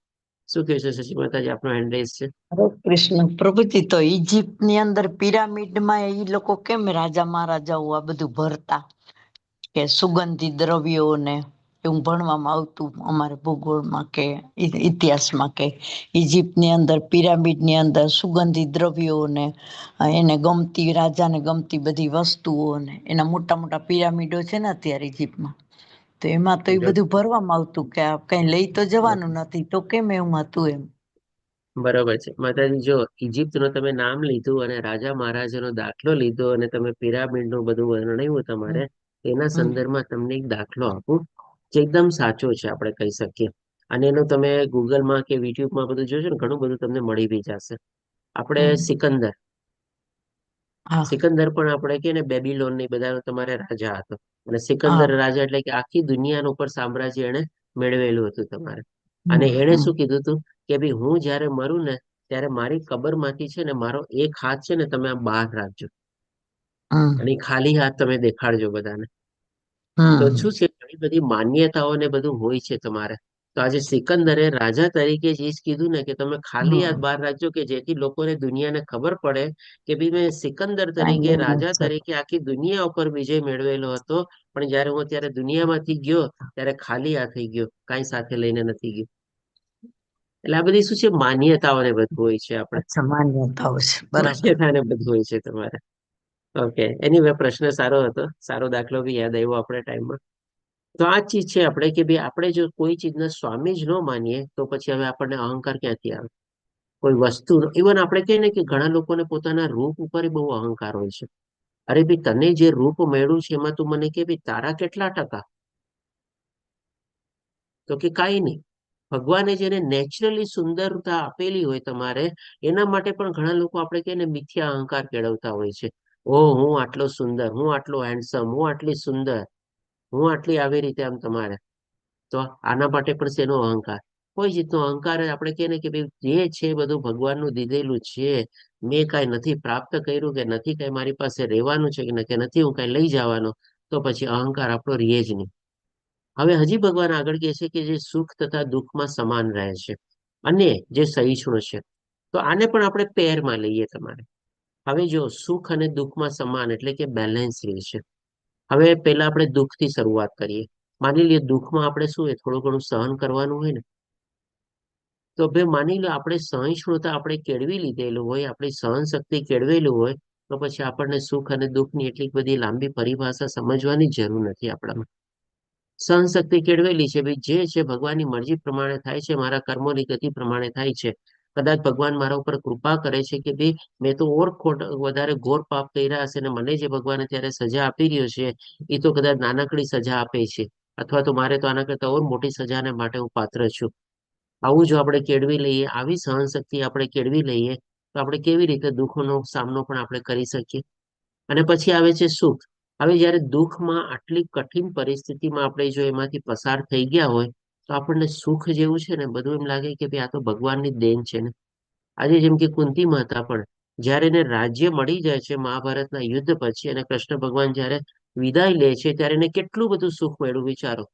શું કહે છે શશી માતાજી, આપણો હેન્ડ રેઝ છે. હરે કૃષ્ણ પ્રભુજી. તો ઈજિપ્તની અંદર પિરામિડમાં એ લોકો કેમ રાજા મહારાજાઓ આ બધું ભરતા, કે સુગંધી દ્રવ્યો ને એવું ભણવામાં આવતું અમારે ભૂગોળમાં કે ઇતિહાસમાં, કે ઈજિપ્તની અંદર પિરામિડની અંદર સુગંધી દ્રવ્યો ને એને ગમતી રાજાને ગમતી બધી વસ્તુઓ ને એના મોટા મોટા પિરામિડો છે ને અત્યારે ઈજિપ્તમાં, તો એમાં તો એ બધું ભરવામાં આવતું કે આ કઈ લઈ તો જવાનું નથી, તો કેમ એવું હતું એમ. બરોબર છે માતાજી. જો ઇજિપ્ત નું તમે નામ લીધું અને રાજા મહારાજાનો દાખલો લીધો અને તમે પિરામિડ નું બધું વર્ણવ્યું તમારે, એના સંદર્ભમાં તમને એક દાખલો આપું જે એકદમ સાચો છે આપણે કહી શકીએ. અને એનું તમે ગૂગલમાં કે યુટ્યુબમાં બધું જોશો ને, ઘણું બધું તમને મળી બી જશે. આપણે સિકંદર, હા સિકંદર પણ આપણે કે ને બેબીલોન ની બધા તમારે રાજા હતો, અને હા સિકંદર રાજા એટલે કે આખી દુનિયાનું ઉપર સામ્રાજ્ય એને મેળવેલું હતું તમારે. અને હમ એણે હમ શું કીધું હતું કે ભાઈ હું જયારે મરું ને ત્યારે મારી કબરમાંથી છે ને મારો એક હાથ છે ને તમે આ બહાર રાખજો, હમ અને ખાલી હાથ તમે દેખાડજો બધાને. તો હમ શું છે, ઘણી બધી માન્યતાઓ ને બધું હોય છે તમારે. તો આજે સિકંદરે રાજા તરીકે જ એ જ કીધું ને કે તમે ખાલી હાથ હમ બહાર રાખજો, કે જેથી લોકોને દુનિયાને ખબર પડે કે ભાઈ મેં સિકંદર કાંઈ તરીકે લઈ રાજા નથી તરીકે આખી દુનિયા ઉપર વિજય મેળવેલો હતો, પણ જયારે હું ત્યારે દુનિયામાંથી ગયો ત્યારે ખાલી હાથે ગયો, કાંઈ સાથે લઈને નથી ગયો. એટલે આ બધી શું છે, માન્યતાઓ ને બધું હોય છે આપણે. અચ્છા માન્યતાઓ છે બરાબર. માન્યતા ને બધું હોય છે તમારે. ઓકે, એની પ્રશ્ન સારો હતો, સારો દાખલો બી યાદ આવ્યો આપણે ટાઈમમાં. તો આ જ ચીજ છે આપણે કે ભાઈ આપણે જો કોઈ ચીજના સ્વામી જ ન માનીએ તો પછી હવે આપણને અહંકાર ક્યાંથી આવે? કોઈ વસ્તુ, ઇવન આપણે કહીએ ને કે ઘણા લોકોને પોતાના રૂપ ઉપર બહુ અહંકાર હોય છે. અરે ભાઈ તને જે રૂપ મળ્યું છે એમાં તું મને કે ભાઈ તારા કેટલા ટકા? તો કે કાંઈ નહીં. ભગવાને જેને નેચરલી સુંદરતા આપેલી હોય તમારે, એના માટે પણ ઘણા લોકો આપણે કહીએ ને મિથ્યા અહંકાર કેળવતા હોય છે. ઓહ હું આટલો સુંદર, હું આટલો હેન્ડસમ, હું આટલી સુંદર, હું આટલી આવી રીતે આમ તમારે. તો આના માટે પણ શેનો અહંકાર? કોઈ જાતનો અહંકાર આપણે કહીએ ને કે ભાઈ જે છે બધું ભગવાનનું દીધેલું છે, મેં કાંઈ નથી પ્રાપ્ત કર્યું કે નથી કાંઈ મારી પાસે રહેવાનું છે કે નથી હું કાંઈ લઈ જવાનો, તો પછી અહંકાર આપણો રહે જ નહીં. હવે હજી ભગવાન આગળ કહે છે કે જે સુખ તથા દુઃખમાં સમાન રહે છે, અને જે સહિષ્ણુ છે. તો આને પણ આપણે પેરમાં લઈએ તમારે. હવે જો સુખ અને દુઃખમાં સમાન એટલે કે બેલેન્સ રહે છે. હવે પહેલા આપણે દુઃખથી શરૂઆત કરીએ. માની લઈએ દુઃખમાં આપણે શું હોય, થોડું ઘણું સહન કરવાનું હોય ને, તો તો ભાઈ માની લો આપણે સહિષ્ણુતા આપણે કેળવી લીધેલું હોય, આપણી સહનશક્તિ કેળવેલું હોય, તો પછી આપણને સુખ અને દુઃખની એટલી બધી લાંબી પરિભાષા સમજવાની જરૂર નથી આપણામાં. સહનશક્તિ કેળવેલી છે, ભાઈ જે છે ભગવાનની મરજી પ્રમાણે થાય છે, મારા કર્મોની ગતિ પ્રમાણે થાય છે. કદાચ ભગવાન મારા ઉપર કૃપા કરે છે કે ભાઈ મેં તો ઓર વધારે ઘોર પાપ કર્યા હશે ને મને જે ભગવાને ત્યારે સજા આપી રહ્યો છે એ તો કદાચ નાનકડી સજા આપે છે, અથવા તો મારે તો આના કરતા ઓર મોટી સજાને માટે હું પાત્ર છું. આવું જો આપણે કેળવી લઈએ, આવી સહનશક્તિ આપણે કેળવી લઈએ, તો આપણે કેવી રીતે દુઃખોનો સામનો પણ આપણે કરી શકીએ. અને પછી આવે છે સુખ. હવે જયારે દુઃખમાં આટલી કઠિન પરિસ્થિતિમાં આપણે જો એમાંથી પસાર થઈ ગયા હોય, તો આપણને સુખ જેવું છે ને બધું એમ લાગે કે ભાઈ આ તો ભગવાનની દેન છે ને. આજે જેમ કે કુંતી માતા પણ જયારે એને રાજ્ય મળી જાય છે મહાભારતના યુદ્ધ પછી, અને કૃષ્ણ ભગવાન જયારે વિદાય લે છે ત્યારે એને કેટલું બધું સુખ મળ્યું વિચારો.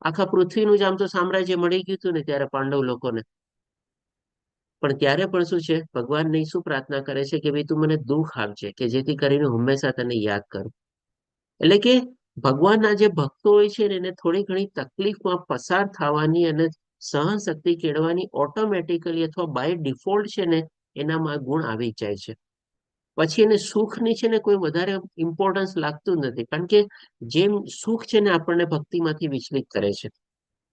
આખા પૃથ્વીનું જ આમ તો સામ્રાજ્ય મળી ગયું હતું ને ત્યારે પાંડવ લોકોને. પણ ત્યારે પણ શું છે, ભગવાનને શું પ્રાર્થના કરે છે કે ભાઈ તું મને દુઃખ આપજે કે જેથી કરીને હંમેશા તને યાદ કરું. એટલે કે ભગવાનના જે ભક્તો હોય છે ને એને થોડી ઘણી તકલીફમાં પસાર થવાની અને સહનશક્તિ કેળવાની ઓટોમેટિકલી અથવા બાય ડિફોલ્ટ છે ને એનામાં ગુણ આવી જાય છે. પછી એને સુખની છે ને કોઈ વધારે ઇમ્પોર્ટન્સ લાગતું નથી, કારણ કે જેમ સુખ છે ને આપણને ભક્તિમાંથી વિચલિત કરે છે.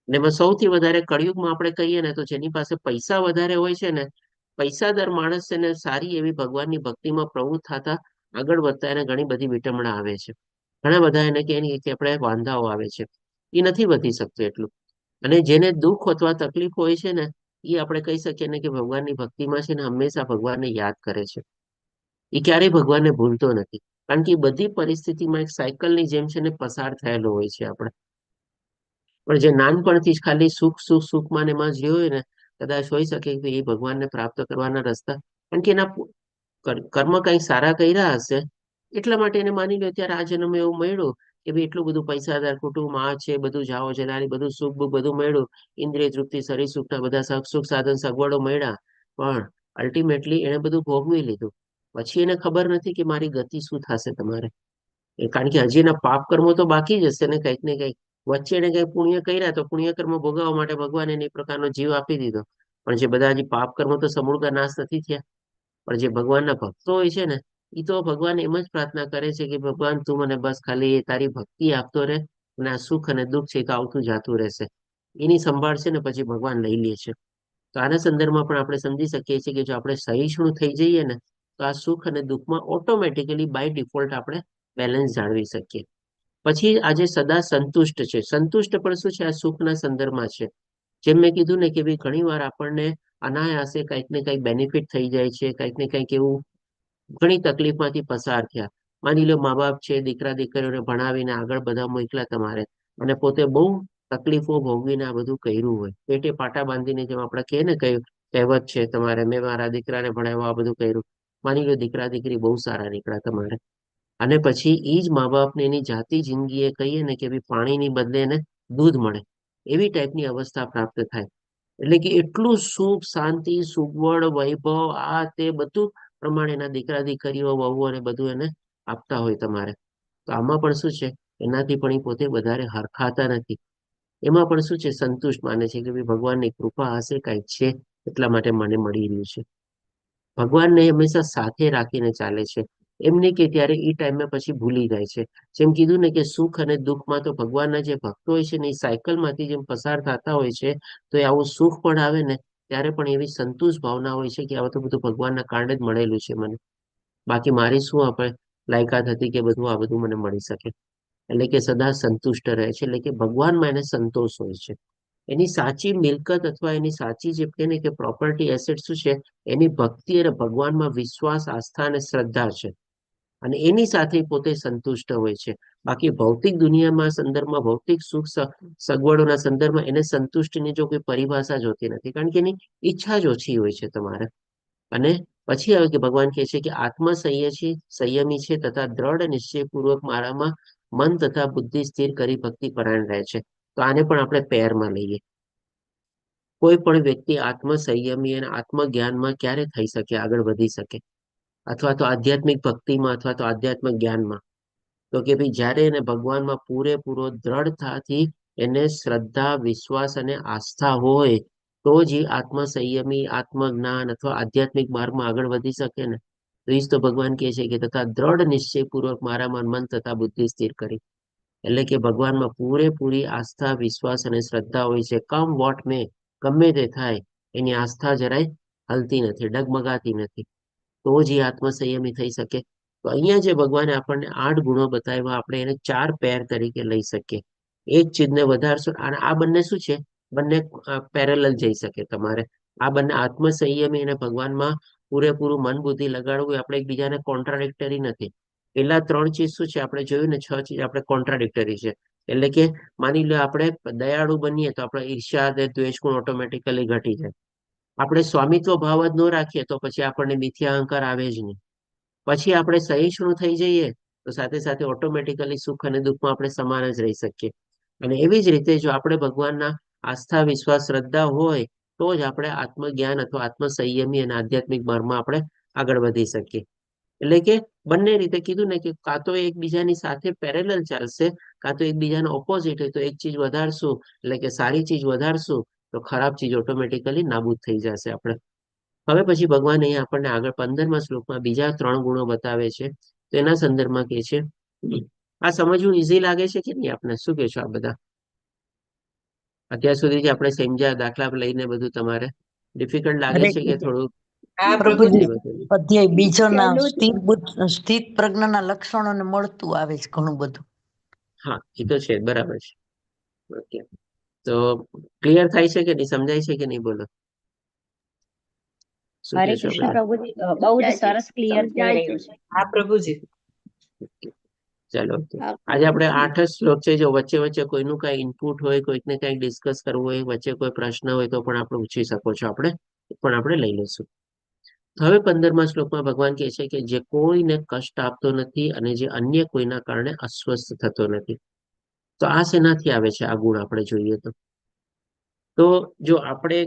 અને એમાં સૌથી વધારે કળિયુગમાં આપણે કહીએ ને તો જેની પાસે પૈસા વધારે હોય છે ને, પૈસાદાર માણસ છે ને સારી એવી ભગવાનની ભક્તિમાં પ્રવૃત્ત થતા આગળ વધતા એને ઘણી બધી વિટંબણા આવે છે. ઘણા બધા એને કે આપણે વાંધાઓ આવે છે, એ નથી વધી શકતું એટલું. અને જેને દુઃખ અથવા તકલીફ હોય છે ને, એ આપણે કહી શકીએ ને કે ભગવાનની ભક્તિમાં છે ને હંમેશા ભગવાનને યાદ કરે છે. એ ક્યારેય ભગવાનને ભૂલતો નથી, કારણ કે એ બધી પરિસ્થિતિમાં એક સાયકલની જેમ છે ને પસાર થયેલો હોય છે આપણે. પણ જે નાનપણથી જ ખાલી સુખ સુખ સુખમાં ને એમાં જે હોય ને, કદાચ હોઈ શકે કે એ ભગવાનને પ્રાપ્ત કરવાના રસ્તા, કારણ કે એના કર્મ કઈ સારા કર્યા હશે એટલા માટે એને માની લો ત્યારે આ જન્મ એવું મળ્યું કે ભાઈ એટલું બધું પૈસાદાર કુટુંબ આ છે, બધું જાઓ છે, નાની બધું સુખ બુખ બધું મળ્યું, ઇન્દ્રિય તૃપ્તિ શરીર સુખના બધા સુખ સાધન સગવડો મળ્યા, પણ અલ્ટિમેટલી એને બધું ભોગવી લીધું. પછી એને ખબર નથી કે મારી ગતિ શું થશે તમારે. કારણ કે હજી એના પાપ કર્મો તો બાકી જ હશે ને કંઈક ને કંઈક. વચ્ચે એને કંઈક પુણ્ય કર્યા તો પુણ્ય કર્મ ભોગવવા માટે ભગવાન એને એ પ્રકારનો જીવ આપી દીધો. પણ જે બધા હજી પાપ કર્મો તો સમૂળગા નાશ નથી થયા. પણ જે ભગવાનના ભક્તો હોય છે ને, એ તો ભગવાન એમ જ પ્રાર્થના કરે છે કે ભગવાન તું મને બસ ખાલી તારી ભક્તિ આપતો રહે, અને આ સુખ અને દુઃખ છે તો આવતું જાતું રહેશે. એની સંભાળ છે ને પછી ભગવાન લઈ લે છે. તો આના સંદર્ભમાં પણ આપણે સમજી શકીએ છીએ કે જો આપણે સહિષ્ણુ થઈ જઈએ ને, તો આ સુખ અને દુઃખમાં ઓટોમેટિકલી બાય ડિફોલ્ટ આપણે બેલેન્સ જાળવી શકીએ. પછી આજે સદા સંતુષ્ટ છે. સંતુષ્ટ પણ શું છે, આ સુખના સંદર્ભમાં છે. જેમ મેં કીધું ને કે ભાઈ ઘણી વાર આપણને અનાયાસે કંઈક ને કંઈક બેનિફિટ થઈ જાય છે, કંઈક ને કંઈક એવું ઘણી તકલીફમાંથી પસાર થયા. માની લો મા બાપ છે દીકરા દીકરીઓને ભણાવીને આગળ બધા મોકલા તમારે, અને પોતે બહુ તકલીફો ભોગવીને આ બધું કર્યું હોય, પેટે પાટા બાંધીને જેમ આપણે કહે ને કયું કહેવત છે તમારે, મેં મારા દીકરાને ભણાવ્યો આ બધું કર્યું. માની લો દીકરા દીકરી બહુ સારા નીકળ્યા તમારે, અને પછી એ જ મા બાપને એની જાતિ જિંદગી એ કહીએ ને કે ભાઈ પાણીની બદલે એને દૂધ મળે, એવી ટાઈપની અવસ્થા પ્રાપ્ત થાય. એટલે કે એટલું સુખ શાંતિ સુગવડ વૈભવ આ તે બધું પ્રમાણે એના દીકરા દીકરીઓ વહુ અને બધું એને આપતા હોય તમારે. તો આમાં પણ શું છે, એનાથી પણ એ પોતે વધારે હરખાતા નથી. એમાં પણ શું છે, સંતુષ્ટ માને છે કે ભાઈ ભગવાનની કૃપા હશે કાંઈક છે એટલા માટે મને મળી રહ્યું છે. ભગવાનને હંમેશા સાથે રાખીને ચાલે છે. એમ નહીં કે ત્યારે એ ટાઈમે પછી ભૂલી જાય છે. જેમ કીધું ને કે સુખ અને દુઃખમાં તો ભગવાનના જે ભક્તો હોય છે ને એ સાયકલમાંથી જેમ પસાર થતા હોય છે, તો એ આવું સુખ પણ આવે ને ત્યારે પણ એવી સંતુષ્ટ ભાવના હોય છે કે હવે તો બધું ભગવાનના કારણે જ મળેલું છે મને. બાકી મારી શું આપણે લાયકાત હતી કે બધું આ બધું મને મળી શકે. એટલે કે સદા સંતુષ્ટ રહે છે, એટલે કે ભગવાનમાં એને સંતોષ હોય છે. એની સાચી મિલકત અથવા એની સાચી જે કહે ને કે પ્રોપર્ટી એસેટ શું છે, એની ભક્તિ અને ભગવાનમાં વિશ્વાસ આસ્થા અને શ્રદ્ધા છે. અને એની સાથે પોતે સંતુષ્ટ હોય છે. બાકી ભૌતિક દુનિયામાં સંદર્ભમાં ભૌતિક સુખ સગવડોના સંદર્ભમાં એને સંતુષ્ટિની જો કોઈ પરિભાષા જોતી નથી, કારણ કે એની ઈચ્છા જ ઓછી હોય છે તમારે. અને પછી આવે કે ભગવાન કહે છે કે આત્મા સંયમી છે તથા દ્રઢ નિશ્ચયપૂર્વક મારામાં મન તથા બુદ્ધિ સ્થિર કરી ભક્તિ પરાયણ રહે છે. તો આને પણ આપણે પેરમાં લઈએ. કોઈ પણ વ્યક્તિ આત્મ સંયમી અને આત્મજ્ઞાનમાં ક્યારે થઈ શકે, આગળ વધી શકે, અથવા તો આધ્યાત્મિક ભક્તિમાં અથવા તો આધ્યાત્મિક જ્ઞાનમાં, તો કે ભાઈ જ્યારે એને ભગવાનમાં પૂરેપૂરો દ્રઢતાથી એને શ્રદ્ધા વિશ્વાસ અને આસ્થા હોય, તો જ એ આત્મસંયમી, આત્મજ્ઞાન અથવા આધ્યાત્મિક માર્ગમાં આગળ વધી શકે ને. તો એ જ તો ભગવાન કહે છે કે તથા દ્રઢ નિશ્ચયપૂર્વક મારામાં મન તથા બુદ્ધિ સ્થિર કરી. એટલે કે ભગવાનમાં પૂરેપૂરી આસ્થા, વિશ્વાસ અને શ્રદ્ધા હોય છે. કમ વોટ મે, ગમે તે થાય, એની આસ્થા જરાય હલતી નથી, ડગમગાતી નથી. તો જ એ આત્મસંયમી થઈ શકે. તો અહીંયા જે ભગવાને આપણને 8 ગુણો બતાવ્યા, આપણે એને 4 પેર તરીકે લઈ શકીએ. એક ચીજને વધારશો, અને આ બંને શું છે? બંને પેરેલલ જઈ શકે તમારે. આ બંને આત્મસંયમી અને ભગવાનમાં પૂરેપૂરું મન બુદ્ધિ લગાડવું, આપણે એકબીજાને કોન્ટ્રાડિક્ટરી નથી. પેલા 3 ચીજ શું છે? આપણે જોયું ને, 6 ચીજ આપણે કોન્ટ્રાડિક્ટરી છે. એટલે કે માની લો આપણે દયાળુ બનીએ તો આપણે ઈર્ષ્યા અને દ્વેષ ગુણ ઓટોમેટિકલી ઘટી જાય. આપણે સ્વામિત્વ ભાવ જ ન રાખીએ તો પછી આપણને મિથ્યા અહંકાર આવે જ નહીં. પછી આપણે સહિષ્ણુ થઈ જઈએ તો સાથે સાથે ઓટોમેટિકલી સુખ અને દુઃખમાં આપણે સમાન જ રહી શકીએ. અને એવી જ રીતે જો આપણે ભગવાનના આસ્થા, વિશ્વાસ, શ્રદ્ધા હોય તો જ આપણે આત્મજ્ઞાન અથવા આત્મસંયમી અને આધ્યાત્મિક માર્ગમાં આપણે આગળ વધી શકીએ. એટલે કે બંને રીતે કીધું ને કે કાં તો એકબીજાની સાથે પેરેલલ ચાલશે, કાં તો એકબીજાના ઓપોઝિટ હોય. તો એક ચીજ વધારશું એટલે કે સારી ચીજ વધારશું તો ખરાબ ચીજ ઓટોમેટિકલી નાબૂદ થઈ જશે આપણે. હવે પછી ભગવાન અહીંયા આપણને આગળ 15મા શ્લોકમાં બીજા 3 ગુણો બતાવે છે. તો એના સંદર્ભમાં કહે છે, આ સમજવું ઈઝી લાગે છે કે નહીં? આપણે શું કહેશો આ બધા? અત્યાર સુધી જે આપણે સમજ્યા, દાખલા લઈને બધું તમારે ડિફિકલ્ટ લાગે હરે છે કે કૃષ્ણ. થોડું? આ પ્રભુજી બધું અધ્યાય બીજોના સહેલું જ સ્થિત પ્રજ્ઞાના લક્ષણોને મળતું આવે છે ઘણું બધું. હા, એ તો છે, બરાબર છે. ઓકે, તો ક્લિયર થાય છે કે નહીં? સમજાય છે કે નહીં? બોલો, શું હરે કહેશો કૃષ્ણ બધા? પ્રભુજી, બહુ જ સરસ ક્લિયર થઈ સમજાય રહ્યું છે. હા પ્રભુજી. ચાલો, ઓકે. હા, આજે આપણે પ્રભુજી. 8 જ શ્લોક છે. જો વચ્ચે વચ્ચે કોઈનું કઈ ઇનપુટ હોય, કોઈકને કઈ ડિસ્કસ કરવું હોય, વચ્ચે કોઈ પ્રશ્ન હોય તો પણ આપણે પૂછી શકો છો. આપણે પણ આપણે લઈ લઈશું. હવે 15મા શ્લોકમાં ભગવાન કહે છે કે જે કોઈને કષ્ટ આપતો નથી અને જે અન્ય કોઈના કારણે અસ્વસ્થ થતો નથી. તો આ શેનાથી આવે છે? આ ગુણ આપણે જોઈએ તો જો આપણે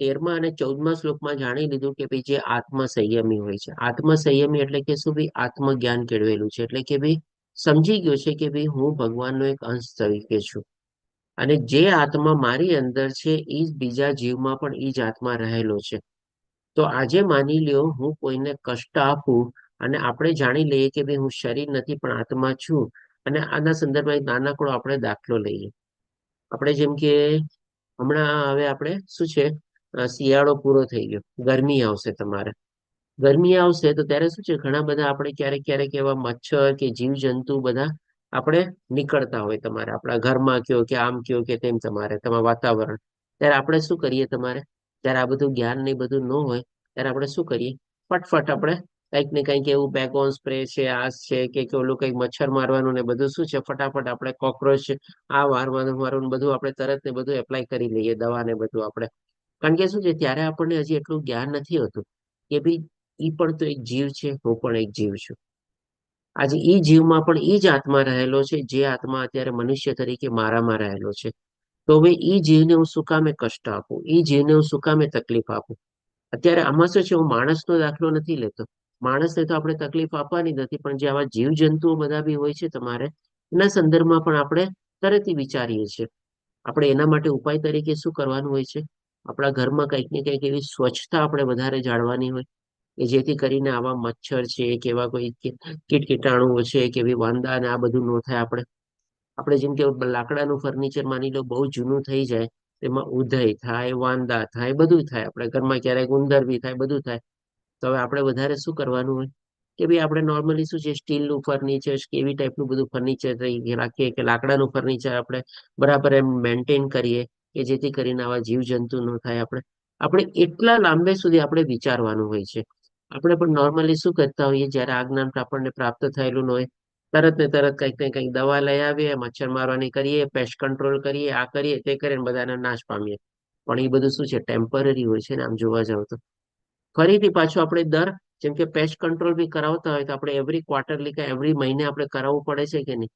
13મા અને 14મા શ્લોકમાં જાણી લીધું કે ભાઈ જે આત્મસંયમી હોય છે, આત્મસંયમી એટલે કે શું? ભાઈ આત્મજ્ઞાન કેળવેલું છે. એટલે કે ભાઈ સમજી ગયો છે કે ભાઈ હું ભગવાનનો એક અંશ તરીકે છું, અને જે આત્મા મારી અંદર છે એ જ બીજા જીવમાં પણ એ જ આત્મા રહેલો છે. તો આજે માની લ્યો હું કોઈને કષ્ટ આપું અને આપણે જાણી લઈએ કે ભાઈ હું શરીર નથી પણ આત્મા છું. અને આના સંદર્ભમાં એક નાનકડો આપણે દાખલો લઈએ. આપણે જેમ કે હમણાં હવે આપણે શું છે, શિયાળો પૂરો થઈ ગયો, ગરમી આવશે. તમારે ગરમી આવશે તો ત્યારે શું છે, ઘણા બધા આપણે ક્યારેક ક્યારેક એવા મચ્છર કે જીવજંતુ બધા આપણે નીકળતા હોય. તમારે આપણા ઘરમાં કયો કે આમ કયો કે તેમ, તમારા વાતાવરણ. ત્યારે આપણે શું કરીએ? તમારે ત્યારે આ બધું જ્ઞાન ને બધું ન હોય ત્યારે આપણે શું કરીએ? ફટફટ આપણે કંઈક ને કંઈક એવું બેગોન સ્પ્રે છે, આ છે કે ઓલું કંઈક મચ્છર મારવાનું ને બધું શું છે, ફટાફટ આપણે કોક્રોચ આ મારવાનું બધું આપણે તરત ને બધું એપ્લાય કરી લઈએ, દવા ને બધું આપણે. કારણ કે શું છે, ત્યારે આપણને હજી એટલું જ્ઞાન નથી હોતું કે ભાઈ ઈ પણ તો એક જીવ છે, હું પણ એક જીવ છું. આજે ઈ જીવમાં પણ ઈ જ આત્મા રહેલો છે, જે આત્મા અત્યારે મનુષ્ય તરીકે મારામાં રહેલો છે. તો હવે ઈ જીવને હું શું કામે કષ્ટ આપું? ઈ જીવને હું શું કામે તકલીફ આપું? અત્યારે આમાં શું છે, હું માણસનો દાખલો નથી લેતો. માણસને તો આપણે તકલીફ આપવાની નથી, પણ જે આવા જીવ જંતુઓ બધા બી હોય છે તમારે, એના સંદર્ભમાં પણ આપણે તરત વિચારીએ છીએ. આપણે એના માટે ઉપાય તરીકે શું કરવાનું હોય છે? આપણા ઘરમાં કંઈક ને કંઈક એવી સ્વચ્છતા આપણે વધારે જાળવાની હોય કે જેથી કરીને આવા મચ્છર છે કે એવા કોઈ કીટાણુઓ છે કે એવી વાંદા ને આ બધું ન થાય. આપણે જેમ કે લાકડાનું ફર્નિચર માની લો બહુ જૂનું થઈ જાય, એમાં ઉધઈ થાય, વાંદા થાય, બધું થાય. આપણે ઘરમાં ક્યારેક ઉંદર બી થાય, બધું થાય. તો હવે આપણે વધારે શું કરવાનું હોય કે ભાઈ આપણે નોર્મલી શું છે, સ્ટીલનું ફર્નિચર કે એવી ટાઈપનું બધું ફર્નિચર રાખીએ, કે લાકડાનું ફર્નિચર આપણે બરાબર એમ મેન્ટેન કરીએ કે જેથી કરીને આવા જીવજંતુ ન થાય. આપણે એટલા લાંબે સુધી આપણે વિચારવાનું હોય છે. આપણે પણ નોર્મલી શું કરતા હોઈએ, જયારે આ જ્ઞાન આપણને પ્રાપ્ત થયેલું ન હોય, તરત ને તરત કંઈક ને કંઈક દવા લઈ આવીએ, મચ્છર મારવાની કરીએ, પેસ્ટ કંટ્રોલ કરીએ, આ કરીએ તે કરીને બધાને નાશ પામીએ. પણ એ બધું શું છે, ટેમ્પરરી હોય છે ને. આમ જોવા જાવ તો ફરીથી પાછું આપણે જેમ કે પેસ્ટ કંટ્રોલ બી કરાવતા હોય તો આપણે એવરી ક્વાર્ટરલી કે એવરી મહિને આપણે કરાવવું પડે છે કે નહીં?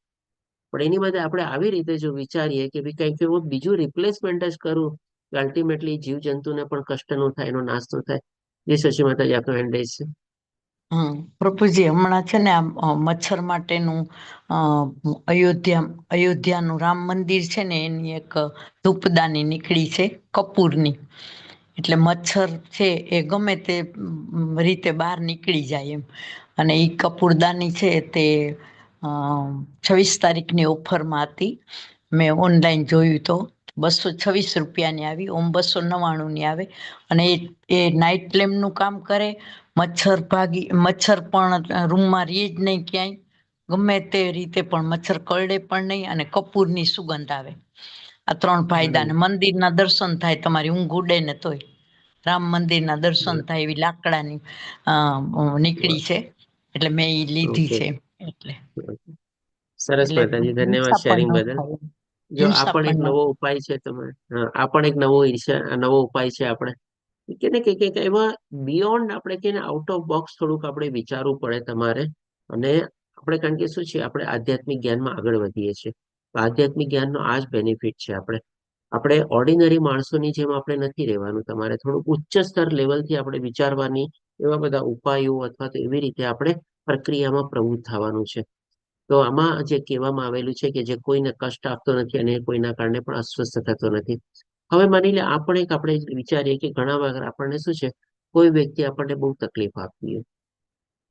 પણ એની બદલે આપણે આવી રીતે જો વિચારીએ કે ભાઈ કંઈક એવું બીજું રિપ્લેસમેન્ટ જ કરું કે અલ્ટિમેટલી જીવજંતુને પણ કષ્ટ ન થાય, એનો નાશ ન થાય. જે શશી માતાજી આપનો હેન્ડ છે. પ્રભુજી હમણાં છે ને આ મચ્છર માટેનું અયોધ્યાનું રામ મંદિર છે ને એની એક ધૂપદાની નીકળી છે કપૂરની. એટલે મચ્છર છે એ ગમે તે રીતે બહાર નીકળી જાય એમ. અને એ કપૂરદાની છે તે 26 તારીખની ઓફરમાં હતી. મેં ઓનલાઈન જોયું તો 226 રૂપિયાની આવી, ઓમ 299ની આવે. અને એ નાઇટ લેમ્પનું કામ કરે. મચ્છર પણ રૂમમાં રહે જ નહીં ક્યાંય, ગમે તે રીતે પણ મચ્છર કરડે પણ નહીં, અને કપૂરની સુગંધ આવે. આ 3 ફાયદા. ને મંદિરના દર્શન થાય, તમારી ઊંઘ ઉડે ને તોય રામ મંદિરના દર્શન થાય એવી લાકડાની નીકળી છે, એટલે મેં એ લીધી ઓકે, છે. એટલે સરસ એટલે માતાજી, ધન્યવાદ હિંસા શેરિંગ પણ ન બદલ. થાય. જો આ હિંસા પણ એક પણ ન નવો ઉપાય છે તમારે. હા, આ પણ એક નવો ઉપાય છે આપણે કે ને કે એમાં બિયોન્ડ આપણે કે આઉટ ઓફ બોક્સ થોડુંક આપણે વિચારવું પડે તમારે. અને આપણે કારણ કે શું છે, આપણે આધ્યાત્મિક જ્ઞાનમાં આગળ વધીએ છીએ. આધ્યાત્મિક જ્ઞાનનો આ જ બેનિફિટ છે. આપણે ઓર્ડિનરી માણસોની જેમ આપણે નથી રહેવાનું. તમારે થોડું ઉચ્ચ સ્તર લેવલથી આપણે વિચારવાની, એવા બધા ઉપાયો અથવા તો એવી રીતે આપણે પ્રક્રિયામાં પ્રવૃત્ત થવાનું છે. તો આમાં જે કહેવામાં આવેલું છે કે જે કોઈને કષ્ટ આપતો નથી અને કોઈના કારણે પણ અસ્વસ્થ થતો નથી. હવે માની લે આપણે વિચારીએ કે ઘણા વાર આપણને શું છે, કોઈ વ્યક્તિ આપણને બહુ તકલીફ આપતી હોય,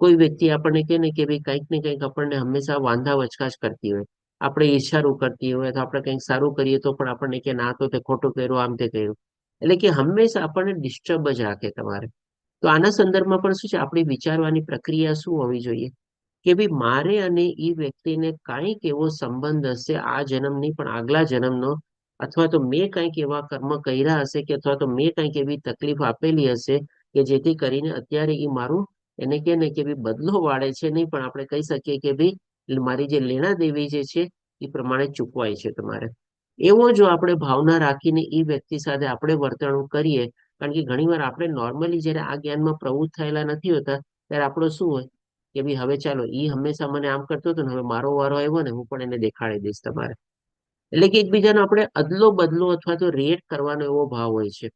કોઈ વ્યક્તિ આપણને કે ને કે ભાઈ કંઈક ને કંઈક આપણને હંમેશા વાંધા વચકાશ કરતી હોય, આપણે ઈર્ષારું કરતી હોય, તો આપણે કંઈક સારું કરીએ તો પણ આપણને કે ના, તો તે ખોટું કર્યું, આમ તે કર્યું. એટલે કે હંમેશા આપણને ડિસ્ટર્બ જ રાખે તમારે. તો આના સંદર્ભમાં પણ શું છે, આપણી વિચારવાની પ્રક્રિયા શું હોવી જોઈએ કે ભાઈ મારે અને એ વ્યક્તિને કાંઈક એવો સંબંધ હશે, આ જન્મની પણ આગલા જન્મનો, અથવા તો મેં કંઈક એવા કર્મ કર્યા હશે કે અથવા તો મેં કંઈક એવી તકલીફ આપેલી હશે કે જેથી કરીને અત્યારે એ મારું એને કે ને કે ભાઈ બદલો વાળે છે નહીં, પણ આપણે કહી શકીએ કે ભાઈ મારી જે લેણા દેવી જે છે એ પ્રમાણે ચૂકવાય છે તમારે. એવો જો આપણે ભાવના રાખીને એ વ્યક્તિ સાથે આપણે વર્તણૂક કરીએ, કારણ કે ઘણીવાર આપણે નોર્મલી જ્યારે આ જ્ઞાનમાં પ્રવૃત્ત થયેલા નથી હોતા, ત્યારે આપણો શું હોય કે ભાઈ હવે ચાલો, એ હંમેશા મને આમ કરતો હતો ને હવે મારો વારો આવ્યો ને, હું પણ એને દેખાડી દઈશ તમારે. એટલે કે એકબીજાનો આપણે અદલો બદલો અથવા તો રેટ કરવાનો એવો ભાવ હોય છે.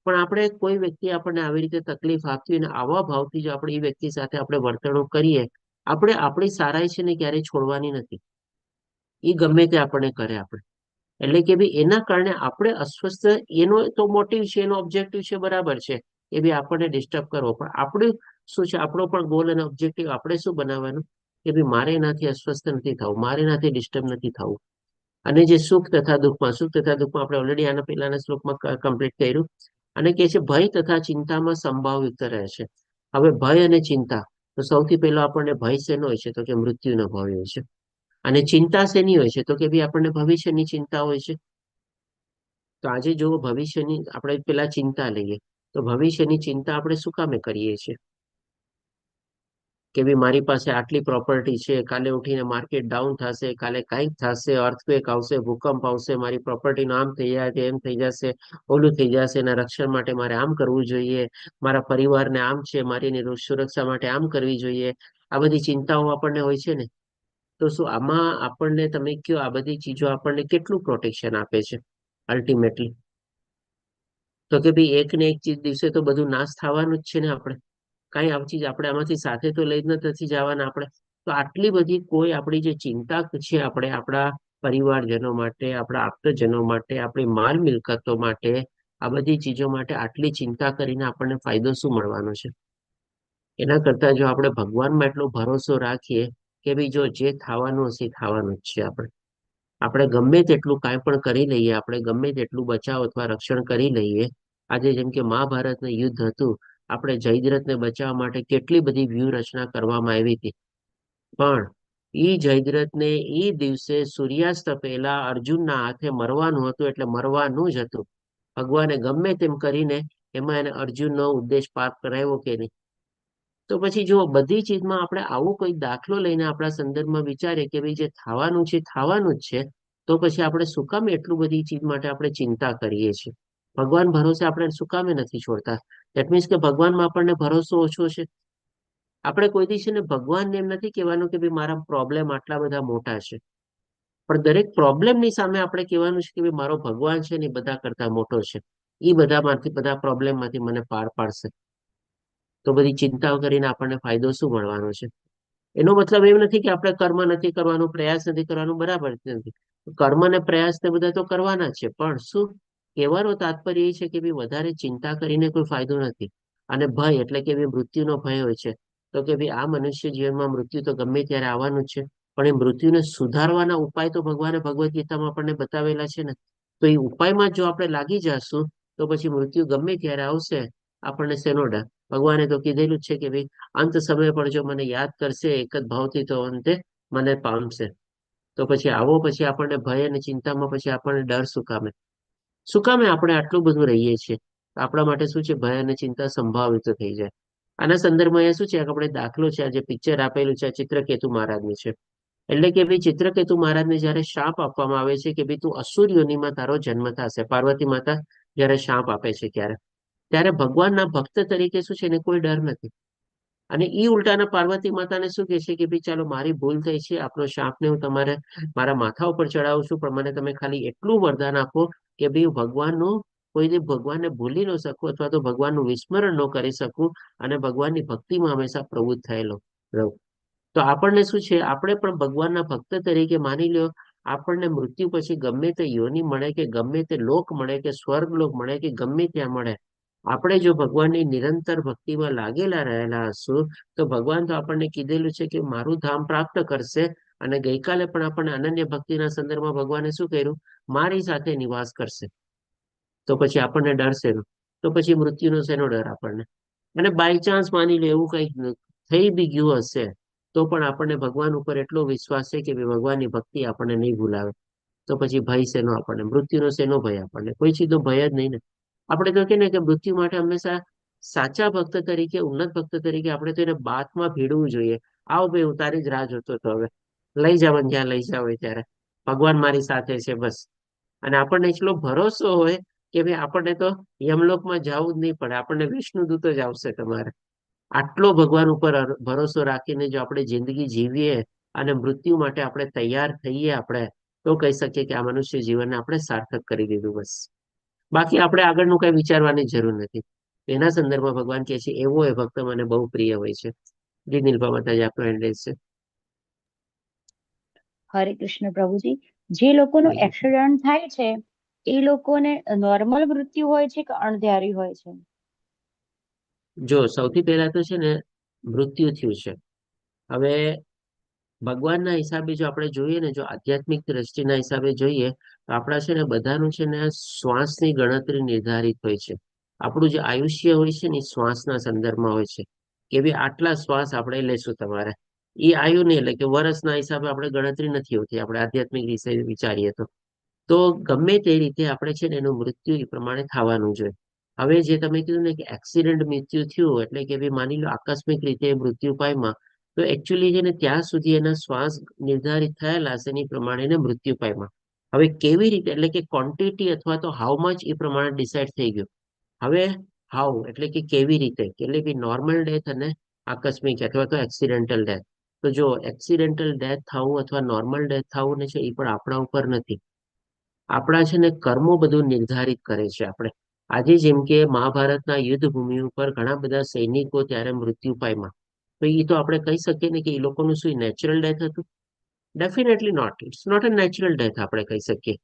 પણ આપણે કોઈ વ્યક્તિ આપણને આવી રીતે તકલીફ આપતી હોય ને આવા ભાવથી જો આપણે એ વ્યક્તિ સાથે આપણે વર્તણૂક કરીએ, આપણે આપણી સારાઈ છે ને ક્યારેય છોડવાની નથી. એ ગમે તે આપણને કરે આપણે. એટલે કે ભાઈ એના કારણે આપણે અસ્વસ્થ, એનો તો મોટિવ છે, એનો ઓબ્જેક્ટિવ છે, બરાબર છે એ ભાઈ આપણને ડિસ્ટર્બ કરવો, પણ આપણું શું છે, આપણો પણ ગોલ અને ઓબ્જેક્ટિવ આપણે શું બનાવવાનું કે ભાઈ મારે એનાથી અસ્વસ્થ નથી થવું, મારે એનાથી ડિસ્ટર્બ નથી થવું. અને જે સુખ તથા દુઃખમાં આપણે ઓલરેડી આના પહેલાના શ્લોકમાં કમ્પ્લીટ કર્યું. અને કે છે ભય તથા ચિંતામાં સંભાવિત રહે છે. હવે ભય અને ચિંતા, તો સૌથી પહેલો આપણને ભય શેનો હોય છે, તો કે મૃત્યુનો ભય હોય છે. અને ચિંતા શેની હોય છે, તો કે ભાઈ આપણને ભવિષ્યની ચિંતા હોય છે. તો આજે જો ભવિષ્યની આપણે પેલા ચિંતા લઈએ, તો ભવિષ્યની ચિંતા આપણે શું કામે કરીએ છીએ કે ભાઈ મારી પાસે આટલી પ્રોપર્ટી છે, કાલે ઉઠીને માર્કેટ ડાઉન થશે, કાલે કંઈક થશે, અર્થક્વેક આવશે, ભૂકંપ આવશે, મારી પ્રોપર્ટીનું આમ થઈ જાય, એમ થઈ જશે, ઓલું થઈ જશે, એના રક્ષણ માટે મારે આમ કરવું જોઈએ, મારા પરિવારને આમ છે, મારી એની સુરક્ષા માટે આમ કરવી જોઈએ. આ બધી ચિંતાઓ આપણને હોય છે ને. તો શું આમાં આપણને તમે કયો, આ બધી ચીજો આપણને કેટલું પ્રોટેક્શન આપે છે અલ્ટિમેટલી? તો કે ભાઈ એક ને એક ચીજ દિવસે તો બધું નાશ થવાનું જ છે ને. આપણે કઈ આ ચીજ આપણે આમાંથી સાથે તો લઈ જ નથી જવાના આપણે. તો આટલી બધી કોઈ આપણી જે ચિંતા છે, આપણે આપણા પરિવારજનો માટે, આપણા આપ્તજનો માટે, આપણી માલ મિલકતો માટે, આ બધી ચીજો માટે આટલી ચિંતા કરીને આપણને ફાયદો શું મળવાનો છે? એના કરતા જો આપણે ભગવાનમાં એટલો ભરોસો રાખીએ કે ભાઈ જો જે થવાનું હશે એ થવાનું જ છે. આપણે ગમે તેટલું કાંઈ પણ કરી લઈએ, આપણે ગમે તેટલું બચાવ અથવા રક્ષણ કરી લઈએ. આજે જેમ કે મહાભારતનું યુદ્ધ હતું, આપણે જયદ્રથને બચાવવા માટે કેટલી બધી વ્યૂહરચના કરવામાં આવી હતી, પણ ઈ જયદ્રથને ઈ દિવસે સૂર્યાસ્ત પહેલા અર્જુનના હાથે મરવાનું હતું, એટલે મરવાનું જ હતું. ભગવાને ગમે તેમ કરીને એમાં એને અર્જુનનો ઉદ્દેશ પાર કરાવ્યો કે નહીં? તો પછી જો બધી ચીજમાં આપણે આવો કોઈ દાખલો લઈને આપણા સંદર્ભમાં વિચારીએ કે ભાઈ જે થવાનું છે થવાનું જ છે, તો પછી આપણે શું કામ એટલું બધી ચીજ માટે આપણે ચિંતા કરીએ છીએ? ભગવાન ભરોસે આપણે શું કામે નથી છોડતા? દેટ મીન્સ કે ભગવાનમાં આપણને ભરોસો ઓછો છે. આપણે કોઈ દિવસે ને ભગવાનને એમ નથી કહેવાનું કે ભાઈ મારા પ્રોબ્લેમ આટલા બધા મોટા છે, પણ દરેક પ્રોબ્લેમની સામે આપણે કહેવાનું છે કે ભાઈ મારો ભગવાન છે ને બધા કરતા મોટો છે, એ બધા પ્રોબ્લેમમાંથી મને પાર પાડશે. તો બધી ચિંતાઓ કરીને આપણને ફાયદો શું મળવાનો છે? એનો મતલબ એમ નથી કે આપણે કર્મ નથી કરવાનું, પ્રયાસ નથી કરવાનું, બરાબર જ નથી. કર્મ ને પ્રયાસ ને બધા તો કરવાના જ છે, પણ શું કહેવાનો તાત્પર્ય એ છે કે ભાઈ વધારે ચિંતા કરીને કોઈ ફાયદો નથી. અને ભય એટલે કે ભાઈ મૃત્યુનો ભય હોય છે. તો કે ભાઈ આ મનુષ્ય જીવનમાં મૃત્યુ તો ગમે ત્યારે આવવાનું જ છે, પણ એ મૃત્યુને સુધારવાના ઉપાય તો ભગવાને ભગવદ્ ગીતામાં આપણને બતાવેલા છે ને. તો એ ઉપાયમાં જો આપણે લાગી જશું તો પછી મૃત્યુ ગમે ત્યારે આવશે, આપણને શેનો ડર? ભગવાને તો કીધેલું જ છે કે ભાઈ અંત સમય પર જો મને યાદ કરશે એક જ ભાવથી તો અંતે મને પામશે. તો પછી આવો પછી આપણને ભય અને ચિંતામાં પછી આપણને ડર શું કામે? શું કામે આપણે આટલું બધું રહીએ છીએ? આપણા માટે શું છે, ભય અને ચિંતા સંભાવિત થઈ જાય. આના સંદર્ભમાં અહીંયા શું છે, આપણે દાખલો છે, આ જે પિક્ચર આપેલું છે આ ચિત્રકેતુ મહારાજનું છે. એટલે કે ભાઈ ચિત્રકેતુ મહારાજને જયારે શાપ આપવામાં આવે છે કે ભાઈ તું અસુર યોનિમાં તારો જન્મ થશે, પાર્વતી માતા જયારે શાપ આપે છે ત્યારે ભગવાનના ભક્ત તરીકે શું છે, એને કોઈ ડર નથી. અને ઈ ઉલટાના પાર્વતી માતાને શું કહે છે કે ભાઈ ચાલો મારી ભૂલ થઈ છે, આપનો શાપને હું તમારે મારા માથા ઉપર ચડાવું છું, પણ મને તમે ખાલી એટલું વરદાન આપો કે ભાઈ ભગવાનનું કોઈ દી ભગવાનને ભૂલી ન શકું, અથવા તો ભગવાનનું વિસ્મરણ ન કરી શકું, અને ભગવાનની ભક્તિમાં હંમેશા પ્રવૃત્ત થયેલો રહું. તો આપણને શું છે, આપણે પણ ભગવાનના ભક્ત તરીકે માની લ્યો, આપણને મૃત્યુ પછી ગમે તે યોનિ મળે કે ગમે તે લોક મળે કે સ્વર્ગ લોક મળે કે ગમે ત્યાં મળે, આપણે જો ભગવાનની નિરંતર ભક્તિમાં લાગેલા રહેલા હશું તો ભગવાન તો આપણને કીધેલું છે કે મારું ધામ પ્રાપ્ત કરશે. અને ગઈકાલે પણ આપણને અનન્ય ભક્તિના સંદર્ભમાં ભગવાને શું કર્યું? મારી સાથે નિવાસ કરશે. તો પછી આપણને ડર શેનો? તો પછી મૃત્યુનો શેનો ડર આપણને? અને બાય ચાન્સ માની લો એવું કંઈક થઈ બી ગયું હશે તો પણ આપણને ભગવાન ઉપર એટલો વિશ્વાસ છે કે ભગવાનની ભક્તિ આપણને નહીં ભૂલાવે. તો પછી ભય શેનો આપણને? મૃત્યુનો શેનો ભય આપણને? કોઈ ચીજનો ભય જ નહીં ને. આપણે તો કે ને કે મૃત્યુ માટે હંમેશા સાચા ભક્ત તરીકે, ઉન્નત ભક્ત તરીકે આપણે તો એને બાથમાં ભીડવું જોઈએ. આવો ભાઈ, હું તારી જ રાહ જોતો હતો, હવે લઈ જાવ જ્યાં લઈ જાવ હોય ત્યારે, ભગવાન મારી સાથે છે બસ. અને આપણને એટલો ભરોસો હોય કે ભાઈ આપણને તો યમલોકમાં જવું જ નહીં પડે, આપણને વિષ્ણુદૂત જ આવશે તમારે. આટલો ભગવાન ઉપર ભરોસો રાખીને જો આપણે જિંદગી જીવીએ અને મૃત્યુ માટે આપણે તૈયાર થઈએ, આપણે તો કહી શકીએ કે આ મનુષ્ય જીવનને આપણે સાર્થક કરી દીધું બસ. બાકી આપણે આગળનું કઈ વિચારવાની જરૂર નથી. એના સંદર્ભમાં ભગવાન કહે છે એવો એ ભક્ત મને બહુ પ્રિય હોય છે. જી નીલપા માતાજી, આપનો એડ્રેસ છે. હરે કૃષ્ણ પ્રભુજી. જે લોકોનું એક્સિડન્ટ થાય છે એ લોકોને નોર્મલ મૃત્યુ હોય છે કે અણધારી હોય છે? જો સૌથી પહેલા તો છે ને મૃત્યુ થયું છે. હવે ભગવાનના હિસાબે જો આપણે જોઈએ ને, જો આધ્યાત્મિક દ્રષ્ટિના હિસાબે જોઈએ તો આપણા છે ને બધાનું છે ને શ્વાસની ગણતરી નિર્ધારિત હોય છે. આપણું જે આયુષ્ય હોય છે ને એ શ્વાસના સંદર્ભમાં હોય છે કે ભાઈ આટલા શ્વાસ આપણે લેશું તમારે. એ આયુ નહીં, એટલે કે વર્ષના હિસાબે આપણે ગણતરી નથી હોતી, આપણે આધ્યાત્મિક વિશે વિચારીએ તો ગમે તે રીતે આપણે છે ને એનું મૃત્યુ એ પ્રમાણે થવાનું જોઈએ. હવે જે તમે કીધું ને કે એક્સિડન્ટ મૃત્યુ થયું, એટલે કે ભાઈ માની લો આકસ્મિક રીતે મૃત્યુ પામ્યા, તો એકચ્યુઅલી છે ને ત્યાં સુધી એના શ્વાસ નિર્ધારિત થયેલા હશે ને એ પ્રમાણે એને મૃત્યુ પામ્યા. હવે કેવી રીતે, એટલે કે ક્વોન્ટિટી અથવા તો હાઉ મચ એ પ્રમાણે ડિસાઇડ થઈ ગયું. હવે હાઉ એટલે કે કેવી રીતે, એટલે કે નોર્મલ ડેથ અને આકસ્મિક અથવા તો એક્સિડેન્ટલ ડેથ. તો જો એક્સિડેન્ટલ ડેથ થવું અથવા નોર્મલ ડેથ થવું ને છે એ પણ આપણા ઉપર નથી. આપણા છે ને કર્મો બધું નિર્ધારિત કરે છે. આપણે આજે જેમ કે મહાભારતના યુદ્ધ ભૂમિ ઉપર ઘણા બધા સૈનિકો ત્યારે મૃત્યુ પામ્યા, તો એ તો આપણે કહી શકીએ ને કે એ લોકોનું શું નેચરલ ડેથ હતું? Definitely not. It's not a natural death આપણે કહી શકીએ.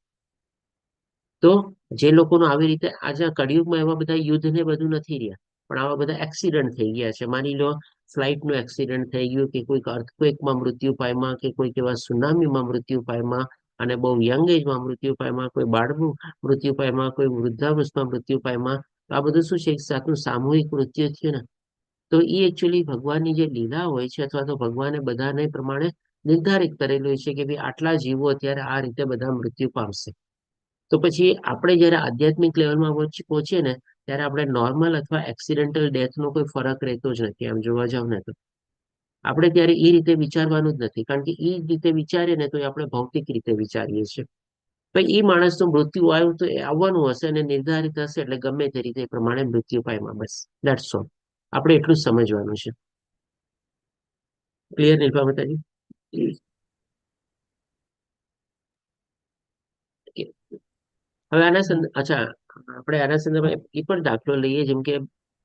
તો જે લોકોનું આવી રીતે આજે કળિયુગમાં એવા બધા યુદ્ધ ને બધું નથી રહ્યા, પણ આવા બધા એક્સિડન્ટ થઈ ગયા છે. માની લો ફ્લાઇટનું એક્સિડન્ટ થઈ ગયું, કે કોઈક અર્થક્વેકમાં મૃત્યુ પામ્યા, કે કોઈક એવા સુનામીમાં મૃત્યુ પામ્યા, અને બહુ યંગ એજમાં મૃત્યુ પામ્યા, કોઈ બાળકનું મૃત્યુ પામ્યા, કોઈ વૃદ્ધાવસ્થામાં મૃત્યુ પામ્યા. તો આ બધું શું છે, એક જાતનું સામૂહિક મૃત્યુ છે ને. તો એ એકચ્યુઅલી ભગવાનની જે લીલા હોય છે, અથવા તો ભગવાને બધાને પ્રમાણે નિર્ધારિત કરેલું હોય છે કે ભાઈ આટલા જીવો અત્યારે આ રીતે બધા મૃત્યુ પામશે. તો પછી આપણે જયારે આધ્યાત્મિક લેવલમાં પહોંચીએ ને ત્યારે આપણે નોર્મલ અથવા એક્સિડેન્ટલ ડેથનો કોઈ ફરક રહેતો જ નથી. આમ જોવા જાવ ને તો આપણે ત્યારે એ રીતે વિચારવાનું જ નથી, કારણ કે એ રીતે વિચારીએ ને તો એ આપણે ભૌતિક રીતે વિચારીએ છીએ. ભાઈ એ માણસનું મૃત્યુ આવ્યું તો એ આવવાનું હશે અને નિર્ધારિત હશે, એટલે ગમે તે રીતે એ પ્રમાણે મૃત્યુ પામ્યા, બસ દેટ્સ ઓલ. આપણે એટલું જ સમજવાનું છે. ક્લિયર નિર્ભા માતાજી? હવે આના અચ્છા, આપણે આના સંદર્ભમાં એ પણ દાખલો લઈએ, જેમ કે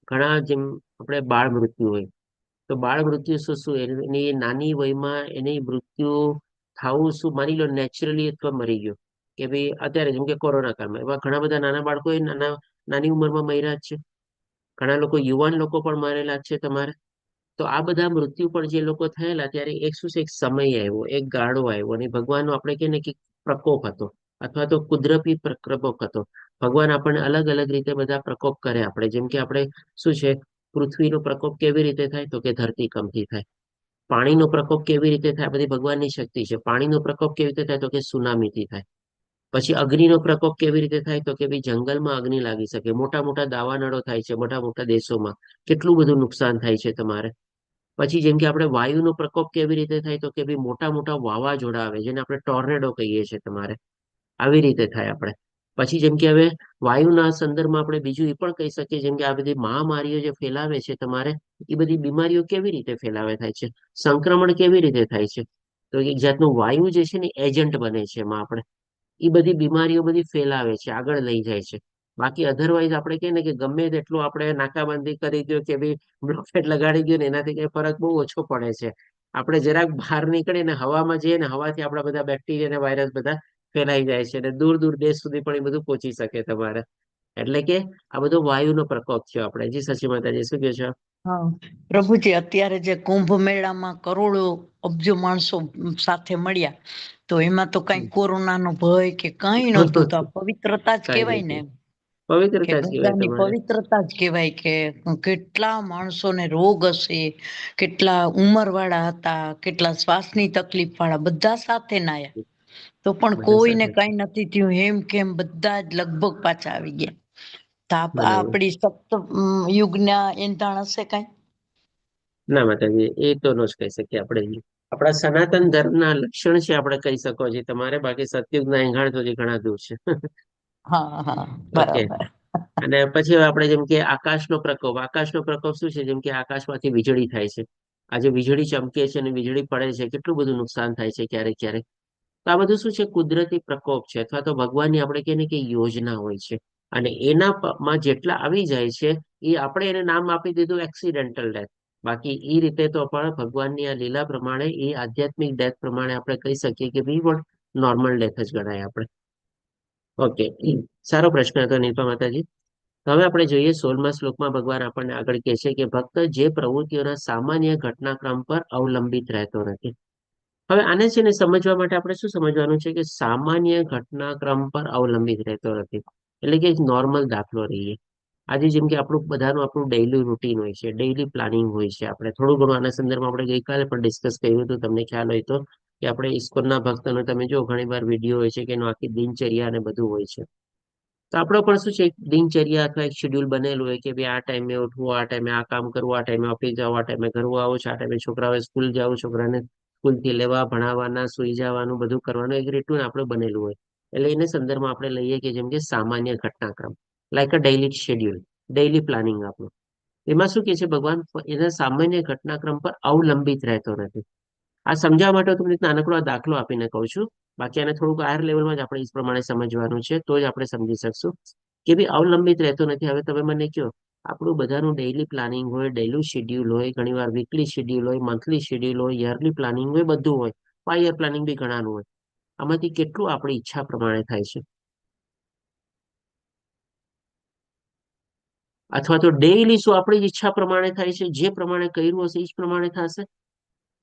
ઘણા જેમ આપણે બાળ મૃત્યુ હોય, તો બાળ મૃત્યુ શું એની નાની વયમાં એની મૃત્યુ થવું શું, માની લો નેચરલી અથવા મરી ગયો, કે ભાઈ અત્યારે જેમ કે કોરોના કાળમાં એવા ઘણા બધા નાના બાળકો નાની ઉંમરમાં મર્યા જ છે. ઘણા લોકો યુવાન લોકો પણ મરેલા છે તમારે. તો આ બધા મૃત્યુ પણ જે લોકો થયેલા ત્યારે એક શું છે, એક સમય આવ્યો, એક ગાળો આવ્યો, અને ભગવાનનો આપણે કહીએ ને કે પ્રકોપ હતો, અથવા તો કુદરતી પ્રકોપ હતો. ભગવાન આપણને અલગ અલગ રીતે બધા પ્રકોપ કરે. આપણે જેમ કે આપણે શું છે, પૃથ્વીનો પ્રકોપ કેવી રીતે થાય, તો કે ધરતીકંપથી થાય. પાણીનો પ્રકોપ કેવી રીતે થાય, બધી ભગવાનની શક્તિ છે. પાણીનો પ્રકોપ કેવી રીતે થાય, તો કે સુનામીથી થાય. પછી અગ્નિનો પ્રકોપ કેવી રીતે થાય, તો કે ભાઈ જંગલમાં અગ્નિ લાગી શકે, મોટા મોટા દાવાનળો થાય છે મોટા મોટા દેશોમાં, કેટલું બધું નુકસાન થાય છે તમારે. પછી જેમ કે આપણે વાયુનો પ્રકોપ કેવી રીતે થાય, તો કે ભાઈ મોટા મોટા વાવાઝોડા આવે, જેને આપણે ટોર્નેડો કહીએ છીએ તમારે, આવી રીતે થાય આપણે. પછી જેમ કે હવે વાયુના સંદર્ભમાં આપણે બીજું એ પણ કહી શકીએ, જેમ કે આ બધી મહામારીઓ જે ફેલાવે છે તમારે, એ બધી બીમારીઓ કેવી રીતે ફેલાવે થાય છે, સંક્રમણ કેવી રીતે થાય છે, તો એક જાતનું વાયુ જે છે ને એજન્ટ બને છે એમાં આપણે. એ બધી બીમારીઓ બધી ફેલાવે છે, આગળ લઈ જાય છે. બાકી અધરવાઇઝ આપણે કહીએ ને કે ગમે તેટલું આપણે નાકાબંધી કરી દો કે ભાઈ બ્લોકેટ લગાડી દો ને, એનાથી કઈ ફરક બહુ ઓછો પડે છે. આપણે જરાક બહાર નીકળીએ ને હવામાં જઈએ ને, હવાથી આપણા બધા બેક્ટેરિયા અને વાયરસ બધા ફેલાઈ જાય છે, અને દૂર દૂર દેશ સુધી પણ એ બધું પહોંચી શકે તમારે. એટલે કે આ બધો વાયુનો પ્રકોપ થયો આપણે. જી સચી માતાજી, શું કહો છો? હા પ્રભુજી, અત્યારે જે કુંભ મેળામાં કરોડો અબજો માણસો સાથે મળ્યા, તો એમાં તો કઈ કોરોનાનો ભય કે કઈ નહોતું. તો આ પવિત્રતા જ કઈ કહેવાય ને, નથી, કે પવિત્રતા જ કહેવાય બધાની તમારે. પવિત્રતા જ કહેવાય. કે કેટલા માણસોને રોગ હશે, કેટલા ઉંમરવાળા હતા, કેટલા શ્વાસની તકલીફ વાળા, બધા સાથે નાયા, તો પણ બધા કોઈને સાથે કઈ નથી થયું. એમ કેમ બધા જ લગભગ પાછા આવી ગયા. તો આ બરાબર. આપણી સપ્ત યુગના એંધાણ હશે કઈ? ના માતાજી, એ તો ન જ કહી શકીએ આપણે. આપણા સનાતન ધર્મના લક્ષણ છે, આપણે કહી શકો છો તમારે. બાકી સતયુગના એંધાણ તો હજી ઘણા દૂર છે. હા હા, ઓકે. બરાબર. અને પછી હવે આપણે જેમ કે આકાશનો પ્રકોપ. આકાશનો પ્રકોપ શું છે, જેમ કે આકાશમાંથી વીજળી થાય છે. આજે વીજળી ચમકે છે અને વીજળી પડે છે, કેટલું બધું નુકસાન થાય છે ક્યારેક ક્યારેક. તો આ બધું શું છે, કુદરતી પ્રકોપ છે, અથવા તો ભગવાનની આપણે કહીએ ને કે યોજના હોય છે. અને માં જેટલા આવી જાય છે, એ આપણે એને નામ આપી દીધું એક્સિડેન્ટલ ડેથ. બાકી એ રીતે તો પણ ભગવાનની આ લીલા પ્રમાણે, એ આધ્યાત્મિક ડેથ પ્રમાણે આપણે કહી શકીએ કે બી પણ નોર્મલ ડેથ જ ગણાય આપણે. ઓકે, સારો પ્રશ્ન હતો નીપા માતાજી. હવે આપણે જોઈએ 16મા શ્લોકમાં ભગવાન આપણને આગળ કહે છે કે ભક્ત જે પ્રવૃત્તિઓના સામાન્ય ઘટનાક્રમ પર અવલંબિત રહેતો નથી. હવે આને છે ને સમજવા માટે આપણે શું સમજવાનું છે, કે સામાન્ય ઘટનાક્રમ પર અવલંબિત રહેતો નથી, એટલે કે નોર્મલ દાખલો રહીએ. આજે જેમ કે આપણું ડેઇલી રૂટીન હોય છે, ડેઇલી પ્લાનિંગ હોય છે. આપણે થોડું ઘણું આના સંદર્ભમાં આપણે ગઈકાલે પણ ડિસ્કસ કર્યું હતું, તમને ખ્યાલ હોય તો, કે આપણે ઇસ્કોનના ભક્તોને તમે જો ઘણી વાર વિડીયો હોય છે કે એનું આખી દિનચર્યા અને બધું હોય છે. તો આપણો પણ શું છે, એક દિનચર્યા અથવા એક શેડ્યુલ બનેલું હોય કે ભાઈ આ ટાઈમે ઉઠવું, આ ટાઈમે આ કામ કરવું, આ ટાઈમે ઓફિસ જવું, આ ટાઈમે ઘરવું આવું છે, આ ટાઈમે છોકરાઓએ સ્કૂલ જવું, છોકરાને સ્કૂલથી લેવા ભણાવવાના, સુઈ જવાનું, બધું કરવાનું એક રીતનું આપણે બનેલું હોય. એટલે એને સંદર્ભમાં આપણે લઈએ કે જેમ કે સામાન્ય ઘટનાક્રમ, like a daily schedule, daily planning આપણું. એમાં શું કે છે ભગવાન, એના સામાન્ય ઘટનાક્રમ પર અવલંબિત રહેતો નથી. આ સમજાવવા માટે તમને એક નાનકડો આ દાખલો આપીને કહું છું. બાકી આને થોડુંક હાયર લેવલમાં જ આપણે એ પ્રમાણે સમજવાનું છે, તો જ આપણે સમજી શકશું કે ભાઈ અવલંબિત રહેતો નથી. હવે તમે મને કહો, આપણું બધાનું ડેઇલી પ્લાનિંગ હોય, ડેઇલી શેડ્યુલ હોય, ઘણીવાર વીકલી શેડ્યુલ હોય, મંથલી શેડ્યુલ હોય, યરલી પ્લાનિંગ હોય, બધું હોય, 5 યર પ્લાનિંગ બી ઘણાનું હોય. આમાંથી કેટલું આપણી ઈચ્છા પ્રમાણે થાય છે, અથવા તો ડેઈલી શું આપણી ઈચ્છા પ્રમાણે થાય છે, જે પ્રમાણે કર્યું હશે એ જ પ્રમાણે થશે.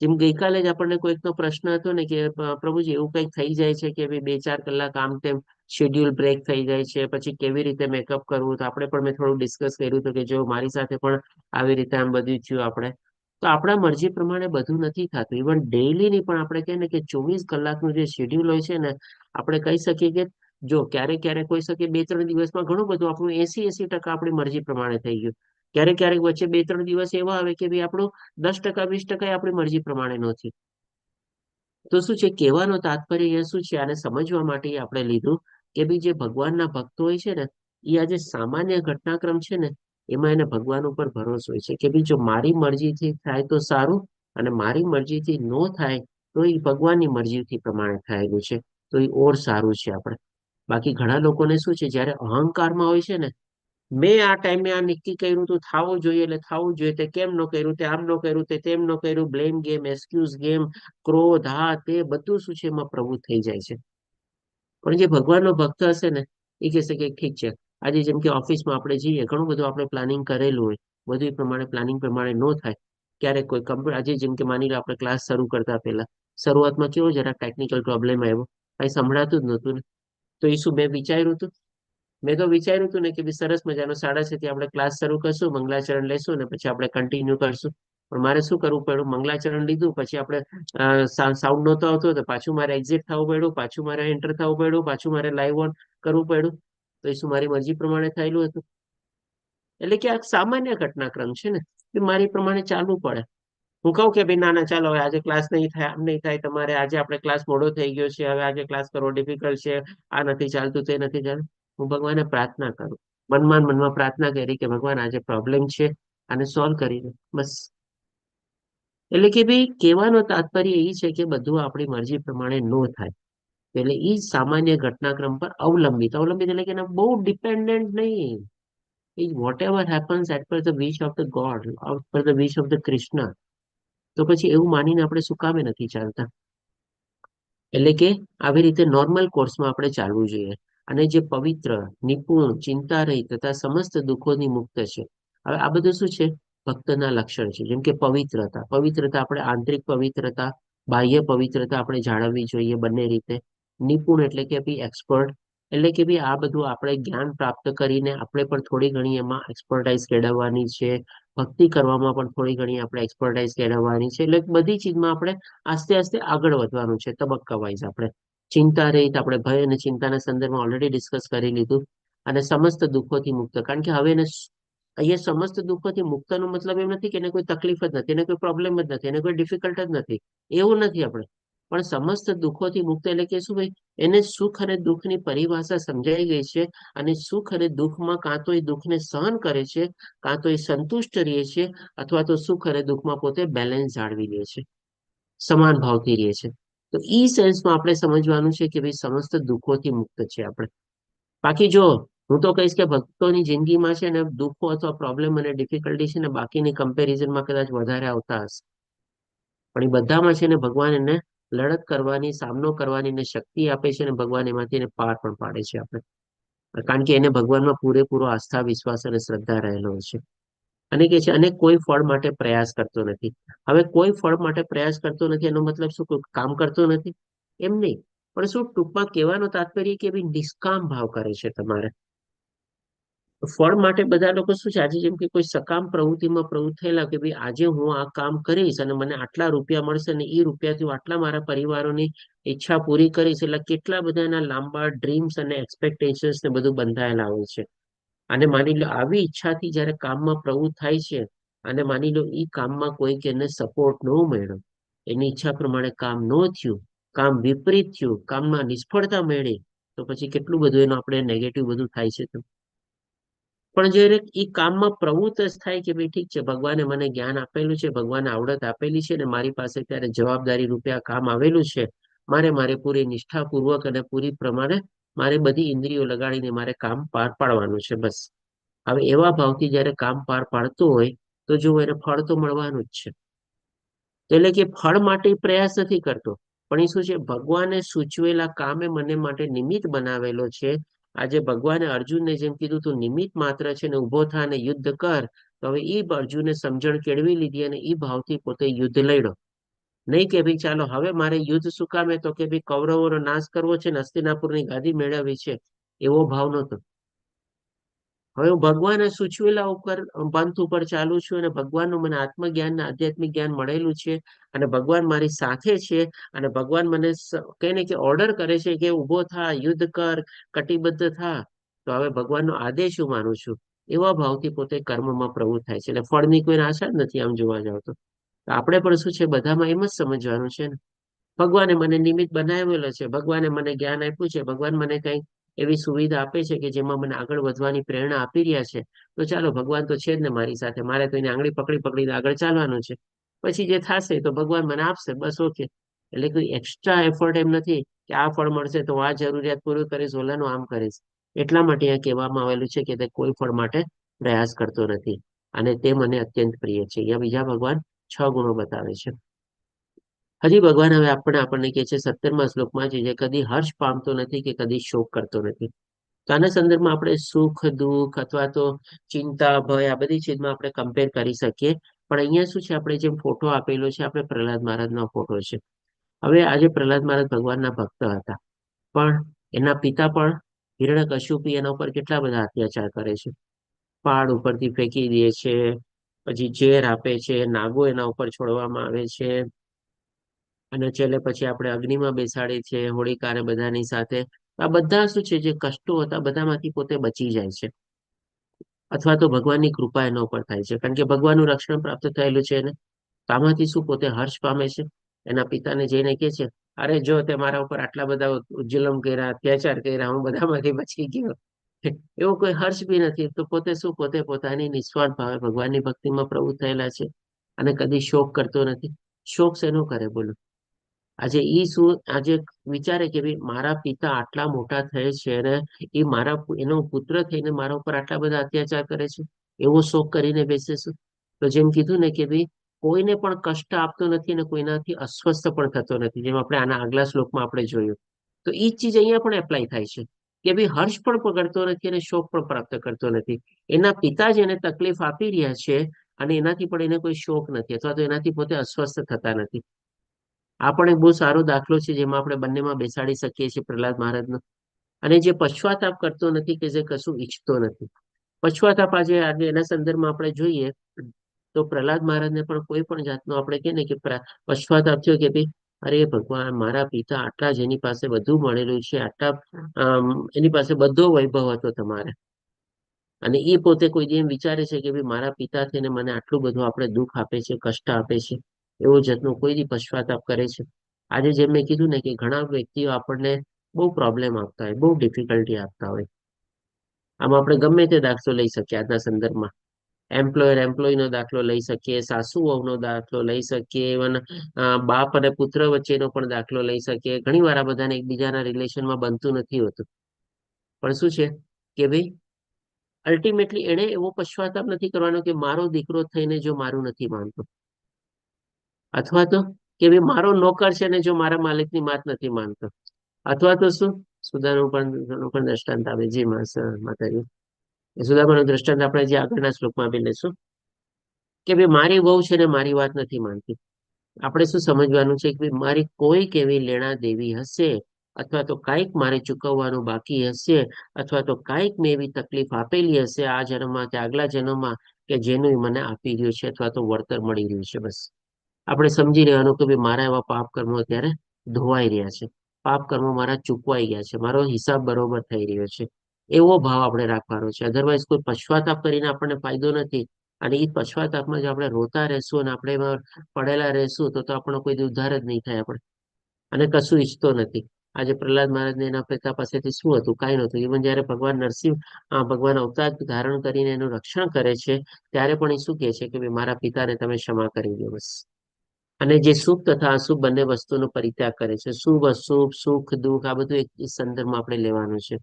જેમ ગઈકાલે જ આપણને કોઈકનો પ્રશ્ન હતો ને કે પ્રભુજી એવું કંઈક થઈ જાય છે કે ભાઈ 2-4 કલાક આમ તેમ શેડ્યુલ બ્રેક થઈ જાય છે, પછી કેવી રીતે મેકઅપ કરવું. તો આપણે પણ મેં થોડું ડિસ્કસ કર્યું હતું કે જો મારી સાથે પણ આવી રીતે આમ બધું થયું આપણે. તો આપણા મરજી પ્રમાણે બધું નથી થતું. ઇવન ડેઈલી ની પણ આપણે કહીએ ને કે 24 કલાકનું જે શેડ્યુલ હોય છે ને, આપણે કહી શકીએ કે જો ક્યારેક ક્યારેક હોઈ શકે 2-3 દિવસમાં ઘણું બધું આપણું 80% આપણી મરજી પ્રમાણે થઈ ગયું. ક્યારેક ક્યારેક વચ્ચે 2-3 દિવસ એવા આવે કે ભાઈ આપણું 10%, 20% આપણી મરજી પ્રમાણે નથી. તો શું છે, કહેવાનો તાત્પર્ય એ શું છે, આને સમજવા માટે આપણે લીધું કે ભાઈ જે ભગવાનના ભક્તો હોય છે ને, એ આ જે સામાન્ય ઘટનાક્રમ છે ને, એમાં એને ભગવાન ઉપર ભરોસો હોય છે કે ભાઈ જો મારી મરજીથી થાય તો સારું, અને મારી મરજીથી ન થાય તો એ ભગવાનની મરજીથી પ્રમાણે થયેલું છે, તો એ ઓર સારું છે આપણે. બાકી ઘણા લોકોને શું છે, જયારે અહંકારમાં હોય છે ને, મેં આ ટાઈમે આ નક્કી કર્યું તું થવું જોઈએ એટલે થવું જોઈએ, તે કેમ ન કર્યું, તે આમ ન કર્યું, તે તેમ ન કર્યું, બ્લેમ ગેમ, એક્સક્યુઝ ગેમ, ક્રોધ, હા તે બધું શું છે એમાં પ્રવૃત્ત થઈ જાય છે. પણ જે ભગવાનનો ભક્ત હશે ને એ કહેશે કે ઠીક છે, આજે જેમ કે ઓફિસમાં આપણે જઈએ, ઘણું બધું આપણે પ્લાનિંગ કરેલું હોય, બધું એ પ્રમાણે પ્લાનિંગ પ્રમાણે ન થાય, ક્યારેક કોઈ કમ્પ્યુટર, આજે જેમ કે માની લો આપણે ક્લાસ શરૂ કરતા પહેલા શરૂઆતમાં કેવો જરા ટેકનિકલ પ્રોબ્લેમ આવ્યો, કઈ સંભળાતું જ નહોતું ને, તો એ શું મેં વિચાર્યું હતું? મેં તો વિચાર્યું હતું ને કે ભાઈ સરસ મજાનો 6:30 થી આપણે ક્લાસ શરૂ કરશું, મંગલાચરણ લેશું ને પછી આપણે કન્ટિન્યુ કરશું. પણ મારે શું કરવું પડ્યું, મંગલાચરણ લીધું પછી આપણે સાઉન્ડ નહોતો આવતો તો પાછું મારે એક્ઝિટ થવું પડ્યું, પાછું મારે એન્ટર થવું પડ્યું, પાછું મારે લાઈવ ઓન કરવું પડ્યું. તો એ શું મારી મરજી પ્રમાણે થયેલું હતું? એટલે કે આ સામાન્ય ઘટનાક્રમ છે ને, કે મારી પ્રમાણે ચાલવું પડે. હું કહું કે ભાઈ ના ના ચાલો હવે આજે ક્લાસ નહીં થાય, આમ નહીં થાય, તમારે આજે આપણે ક્લાસ મોડો થઈ ગયો છે, હવે આજે ક્લાસ કરવો ડિફિકલ્ટ છે, આ નથી ચાલતું, તે નથી ચાલતું, હું ભગવાનને પ્રાર્થના કરું, મનમાં ને મનમાં પ્રાર્થના કરી કે ભગવાન આજે પ્રોબ્લેમ છે, આને સોલ્વ કરી દો બસ. એટલે કે ભાઈ કહેવાનો તાત્પર્ય એ છે કે બધું આપણી મરજી પ્રમાણે ન થાય. એટલે એ સામાન્ય ઘટનાક્રમ પર અવલંબિત, અવલંબિત એટલે કે એના બહુ ડિપેન્ડન્ટ નહીં. Whatever happens at per the wish of the God, per the wish of the Krishna. તો પછી એવું માનીને આપણે શું કામે નથી ચાલતા? એટલે કે આવી રીતે નોર્મલ કોર્સમાં આપણે ચાલવું જોઈએ. અને જે પવિત્ર, નિપુણ, ચિંતા રહી તથા સમસ્ત દુઃખોથી મુક્ત છે. હવે આ બધું શું છે? ભક્તના લક્ષણ છે. જેમ કે પવિત્રતા, પવિત્રતા આપણે આંતરિક પવિત્રતા, બાહ્ય પવિત્રતા આપણે જાળવવી જોઈએ બંને રીતે. નિપુણ એટલે કે ભાઈ એક્સપર્ટ, એટલે કે ભાઈ આ બધું આપણે જ્ઞાન પ્રાપ્ત કરીને આપણે પણ થોડી ઘણી એમાં એક્સપર્ટાઇઝ કેળવવાની છે. ભક્તિ કરવામાં પણ થોડી ઘણી આપણે એક્સપર્ટાઇઝ કેળવવાની છે. એટલે બધી ચીજમાં આપણે આસ્તે આસ્તે આગળ વધવાનું છે તબક્કા વાઇઝ. આપણે ચિંતા રહિત, આપણે ભય અને ચિંતાના સંદર્ભમાં ઓલરેડી ડિસ્કસ કરી લીધું. અને સમસ્ત દુઃખોથી મુક્ત, કારણ કે હવે એને અહીંયા સમસ્ત દુઃખોથી મુક્તનો મતલબ એમ નથી કે એને કોઈ તકલીફ જ નથી, એને કોઈ પ્રોબ્લેમ જ નથી, એને કોઈ ડિફિકલ્ટ જ નથી, એવું નથી. આપણે પણ સમસ્ત દુઃખોથી મુક્ત એટલે કે શું ભાઈ, એને સુખ અને દુઃખની પરિભાષા સમજાઈ ગઈ છે. અને સુખ અને દુઃખમાં કાં તો એ દુઃખને સહન કરે છે, કાં તો એ સંતુષ્ટ રહે છે, અથવા તો સુખ અને દુઃખમાં પોતે બેલેન્સ જાળવી લે છે, સમાન ભાવથી રહે છે. તો ઈ સેન્સમાં આપણે સમજવાનું છે કે ભાઈ સમસ્ત દુઃખોથી મુક્ત છે આપણે. બાકી જો હું તો કહીશ કે ભક્તોની જિંદગીમાં છે ને દુઃખો અથવા પ્રોબ્લેમ અને ડિફિકલ્ટી છે ને બાકીની કમ્પેરિઝનમાં કદાચ વધારે આવતા હશે, પણ એ બધામાં છે ને ભગવાન એને લડત કરવાની, સામનો કરવાની ને શક્તિ આપે છે, અને ભગવાન એમાંથી એને પાર પણ પાડે છે આપણે. કારણ કે એને ભગવાનમાં પૂરેપૂરો આસ્થા, વિશ્વાસ અને શ્રદ્ધા રહેલો છે. અને કે છે અને કોઈ ફળ માટે પ્રયાસ કરતો નથી. હવે કોઈ ફળ માટે પ્રયાસ કરતો નથી એનો મતલબ શું? કોઈ કામ કરતો નથી એમ નહીં, પણ શું ટૂંકમાં કહેવાનો તાત્પર્ય કે ભાઈ નિષ્કામ ભાવ કરે છે તમારે. ફળ માટે બધા લોકો શું છે, આજે જેમ કે કોઈ સકામ પ્રવૃત્તિમાં પ્રવૃત્ત થયેલા કે ભાઈ આજે હું આ કામ કરીશ અને મને આટલા રૂપિયા મળશે અને એ રૂપિયાથી હું આટલા મારા પરિવારોની ઈચ્છા પૂરી કરીશ, એટલે કેટલા બધા એના લાંબા ડ્રીમ્સ અને એક્સપેક્ટેશન્સ ને બધું બંધાયેલા હોય છે. અને માની લો આવી ઈચ્છાથી જયારે કામમાં પ્રવૃત્ત થાય છે, અને માની લો એ કામમાં કોઈક એને સપોર્ટ ન મળ્યો, એની ઈચ્છા પ્રમાણે કામ ન થયું, કામ વિપરીત થયું, કામમાં નિષ્ફળતા મળી, તો પછી કેટલું બધું એનું આપણે નેગેટિવ બધું થાય છે. પણ જયારે એ કામમાં પ્રવૃત્ત જ થાય કે ભાઈ ઠીક છે, ભગવાને મને જ્ઞાન આપેલું છે, ભગવાને આવડત આપેલી છે, ને મારી પાસે ત્યારે જવાબદારી રૂપે આ કામ આવેલું છે, મારે પૂરી નિષ્ઠાપૂર્વક અને પૂરી પ્રમાણે મારે બધી ઇન્દ્રિયો લગાડીને મારે કામ પાર પાડવાનું છે બસ. હવે એવા ભાવથી જયારે કામ પાર પાડતો હોય તો જો એને ફળ તો મળવાનું જ છે. એટલે કે ફળ માટે પ્રયાસ નથી કરતો, પણ એ શું છે, ભગવાને સૂચવેલા કામે મને માટે નિમિત્ત બનાવેલો છે. આજે ભગવાને અર્જુનને જેમ કીધું તું નિમિત્ત માત્ર છે ને ઉભો થા અને યુદ્ધ કર, તો હવે એ અર્જુને સમજણ કેળવી લીધી અને એ ભાવથી પોતે યુદ્ધ લડ્યો. નહીં કે ભાઈ ચાલો હવે મારે યુદ્ધ શું કામે, તો કે ભાઈ કૌરવોનો નાશ કરવો છે ને હસ્તિનાપુરની ગાદી મેળવવી છે, એવો ભાવ નહોતો. હવે હું ભગવાને સૂચવેલા ઉપર પંથ ઉપર ચાલુ છું, અને ભગવાનનું મને આત્મજ્ઞાન ને આધ્યાત્મિક જ્ઞાન મળેલું છે, અને ભગવાન મારી સાથે છે, અને ભગવાન મને કહીને કે ઓર્ડર કરે છે કે ઉભો થા, યુદ્ધ કર, કટિબદ્ધ થા. તો હવે ભગવાનનો આદેશ હું માનું છું, એવા ભાવથી પોતે કર્મમાં પ્રવૃત્ત થાય છે. એટલે ફળની કોઈ આશા જ નથી આમ જોવા જાવ તો. આપણે પણ શું છે, બધામાં એમ જ સમજવાનું છે ને, ભગવાને મને નિમિત્ત બનાવેલો છે, ભગવાને મને જ્ઞાન આપ્યું છે, ભગવાન મને કઈ એવી સુવિધા આપે છે કે જેમાં મને આગળ વધવાની પ્રેરણા આપી રહ્યા છે. તો ચાલો ભગવાન તો છે જ ને મારી સાથે, મારે તો એને આંગળી પકડીને આગળ ચાલવાનું છે. પછી જે થશે તો ભગવાન મને આપશે બસ, ઓકે. એટલે કોઈ એક્સ્ટ્રા એફર્ટ એમ નથી કે આ ફળ મળશે તો આ જરૂરિયાત પૂરી કરીશ, ઓલાનું આમ કરીશ. એટલા માટે અહીંયા કહેવામાં આવેલું છે કે તે કોઈ ફળ માટે પ્રયાસ કરતો નથી અને તે મને અત્યંત પ્રિય છે. અહીંયા બીજા ભગવાન 6 ગુણો બતાવે છે. હજી ભગવાન હવે આપણને કહે છે 17મા શ્લોકમાં જે કદી હર્ષ પામતો નથી કે કદી શોક કરતો નથી. તો આના સંદર્ભમાં આપણે સુખ દુઃખ અથવા તો ચિંતા ભય આ બધી ચીજમાં આપણે કમ્પેર કરી શકીએ. પણ અહીંયા શું છે, આપણે જેમ ફોટો આપેલો છે આપણે પ્રહલાદ મહારાજનો ફોટો છે. હવે આજે પ્રહલાદ મહારાજ ભગવાનના ભક્ત હતા, પણ એના પિતા પણ હિરણ્યકશ્યપી એના ઉપર કેટલા બધા અત્યાચાર કરે છે. પહાડ ઉપરથી ફેંકી દે છે, પછી ઝેર આપે છે, નાગો એના ઉપર છોડવામાં આવે છે, અને છેલ્લે પછી આપણે અગ્નિમાં બેસાડી છે હોળિકાને બધાની સાથે. આ બધા શું છે, જે કષ્ટો હતા બધામાંથી પોતે બચી જાય છે, અથવા તો ભગવાનની કૃપા એના ઉપર થાય છે, કારણ કે ભગવાનનું રક્ષણ પ્રાપ્ત થયેલું છે એને. તો આમાંથી શું પોતે હર્ષ પામે છે, એના પિતાને જઈને કહે છે, અરે જો તે મારા ઉપર આટલા બધા જુલમ કર્યા, અત્યાચાર કર્યા, હું બધામાંથી બચી ગયો. એવો કોઈ હર્ષ બી નથી. તો પોતે શું, પોતે પોતાની નિસ્વાર્થ ભાવે ભગવાનની ભક્તિમાં પ્રવૃત્ત થયેલા છે અને કદી શોક કરતો નથી. શોક શેનો કરે બોલો? આજે આજે વિચારે કે ભાઈ મારા પિતા આટલા મોટા થયે છે અને એનો પુત્ર થઈને મારા ઉપર આટલા બધા અત્યાચાર કરે છે, એવો શોક કરીને બેસે છે. તો જેમ કીધું ને કે ભાઈ કોઈને પણ કષ્ટ આપતો નથી અને કોઈનાથી અસ્વસ્થ પણ થતો નથી, જેમ આપણે આના આગલા શ્લોકમાં આપણે જોયું. તો એ જ ચીજ અહીંયા પણ એપ્લાય થાય છે કે ભાઈ હર્ષ પણ પકડતો નથી અને શોક પણ પ્રાપ્ત કરતો નથી. એના પિતા જ એને તકલીફ આપી રહ્યા છે અને એનાથી પણ એને કોઈ શોક નથી, અથવા તો એનાથી પોતે અસ્વસ્થ થતા નથી. આ પણ એક બહુ સારો દાખલો છે જેમાં આપણે બંનેમાં બેસાડી શકીએ છીએ પ્રહલાદ મહારાજનો. અને જે પશ્ચાતાપ કરતો નથી, કે જે કશું ઈચ્છતો નથી. પશ્ચાતાપ આજે એના સંદર્ભમાં આપણે જોઈએ તો પ્રહલાદ મહારાજને પણ કોઈ પણ જાતનો આપણે કહીએ ને કે પશ્ચાતાપ થયો કે ભાઈ અરે ભગવાન, મારા પિતા આટલા જ એની પાસે બધું મળેલું છે, આટલા એની પાસે બધો વૈભવ હતો તમારે, અને એ પોતે કોઈ દી એમ વિચારે છે કે ભાઈ મારા પિતા થઈને મને આટલું બધું આપણે દુઃખ આપે છે, કષ્ટ આપે છે, એવો જાતનો કોઈ દી પશ્ચાતાપ કરે છે? આજે જેમ મેં કીધું ને કે ઘણા વ્યક્તિઓ આપણને બહુ પ્રોબ્લેમ આપતા હોય, બહુ ડિફિકલ્ટી આપતા હોય. આમાં આપણે ગમે તે દાખલો લઈ શકીએ આજના સંદર્ભમાં. એમ્પ્લોય નો દાખલો લઈ શકીએ, સાસુ વહુનો દાખલો લઈ શકીએ, ઇવન બાપ અને પુત્ર વચ્ચેનો પણ દાખલો લઈ શકીએ. ઘણી વાર આ બધાને એકબીજાના રિલેશનમાં બનતું નથી હોતું, પણ શું છે કે ભાઈ અલ્ટિમેટલી એને એવો પશ્ચાતાપ નથી કરવાનો કે મારો દીકરો થઈને જો મારું નથી માનતો, અથવા તો કે ભાઈ મારો નોકર છે ને જો મારા માલિકની વાત નથી માનતો, અથવા તો શું સુદાનું પણ દ્રષ્ટાંત આવે. જી માતાજી, એ સુદામાનું દ્રષ્ટાંત આપણે જે આગળના શ્લોકમાં બી લઈશું કે ભાઈ મારી વહુ છે ને મારી વાત નથી માનતી. આપણે શું સમજવાનું છે કે ભાઈ મારી કોઈક એવી લેણા દેવી હશે, અથવા તો કાંઈક મારે ચૂકવવાનું બાકી હશે, અથવા તો કાંઈક મેં એવી તકલીફ આપેલી હશે આ જન્મમાં કે આગલા જન્મમાં, કે જેનું મને આપી રહ્યું છે અથવા તો વળતર મળી રહ્યું છે. બસ આપણે સમજી રહેવાનું કે ભાઈ મારા એવા પાપ કર્મો અત્યારે ધોવાઈ રહ્યા છે, પાપ કર્મો મારા ચૂકવાઈ ગયા છે, મારો હિસાબ બરોબર થઈ રહ્યો છે, એવો ભાવ આપણે રાખવાનો છે. અધરવાઇઝ કોઈ પશ્ચાતાપ કરીને આપણને ફાયદો નથી. અને એ પશ્ચાતાપમાં જો આપણે રોતા રહેશું અને આપણે એમાં પડેલા રહેશું તો આપણો કોઈ ઉદ્ધાર જ નહીં થાય આપણે, અને કશું ઈચ્છતો નથી. આજે પ્રહલાદ મહારાજને એના પિતા પાસેથી શું હતું? કાંઈ નહોતું. ઇવન જયારે ભગવાન અવતાર ધારણ કરીને એનું રક્ષણ કરે છે, ત્યારે પણ એ શું કહે છે કે ભાઈ મારા પિતાને તમે ક્ષમા કરી દો બસ. અને જે શુભ તથા અશુભ બંને વસ્તુનો પરિત્યાગ કરે છે. શુભ અશુભ, સુખ દુઃખ, આ બધું એક સંદર્ભમાં આપણે લેવાનું છે,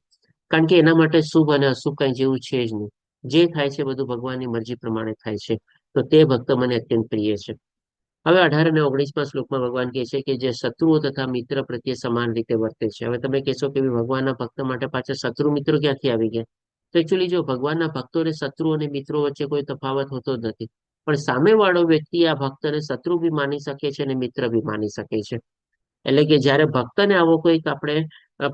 કારણ કે એના માટે શુભ અને અશુભ કઈ જેવું છે જ નહીં. જે થાય છે બધું ભગવાનની મરજી પ્રમાણે થાય છે. તો તે ભક્ત મને અત્યંત પ્રિય છે. હવે 18 અને 19મા શ્લોકમાં ભગવાન કહે છે કે જે શત્રુઓ તથા મિત્ર પ્રત્યે સમાન રીતે વર્તે છે. હવે તમે કહેશો કે ભગવાનના ભક્ત માટે પાછા શત્રુ મિત્રો ક્યાંથી આવી ગયા? તો એકચ્યુઅલી જો ભગવાનના ભક્તો અને શત્રુ અને મિત્રો વચ્ચે કોઈ તફાવત હોતો જ નથી, પણ સામેવાળો વ્યક્તિ આ ભક્તને શત્રુ બી માની શકે છે અને મિત્ર બી માની શકે છે. એટલે કે જયારે ભક્તને આવો કોઈક આપણે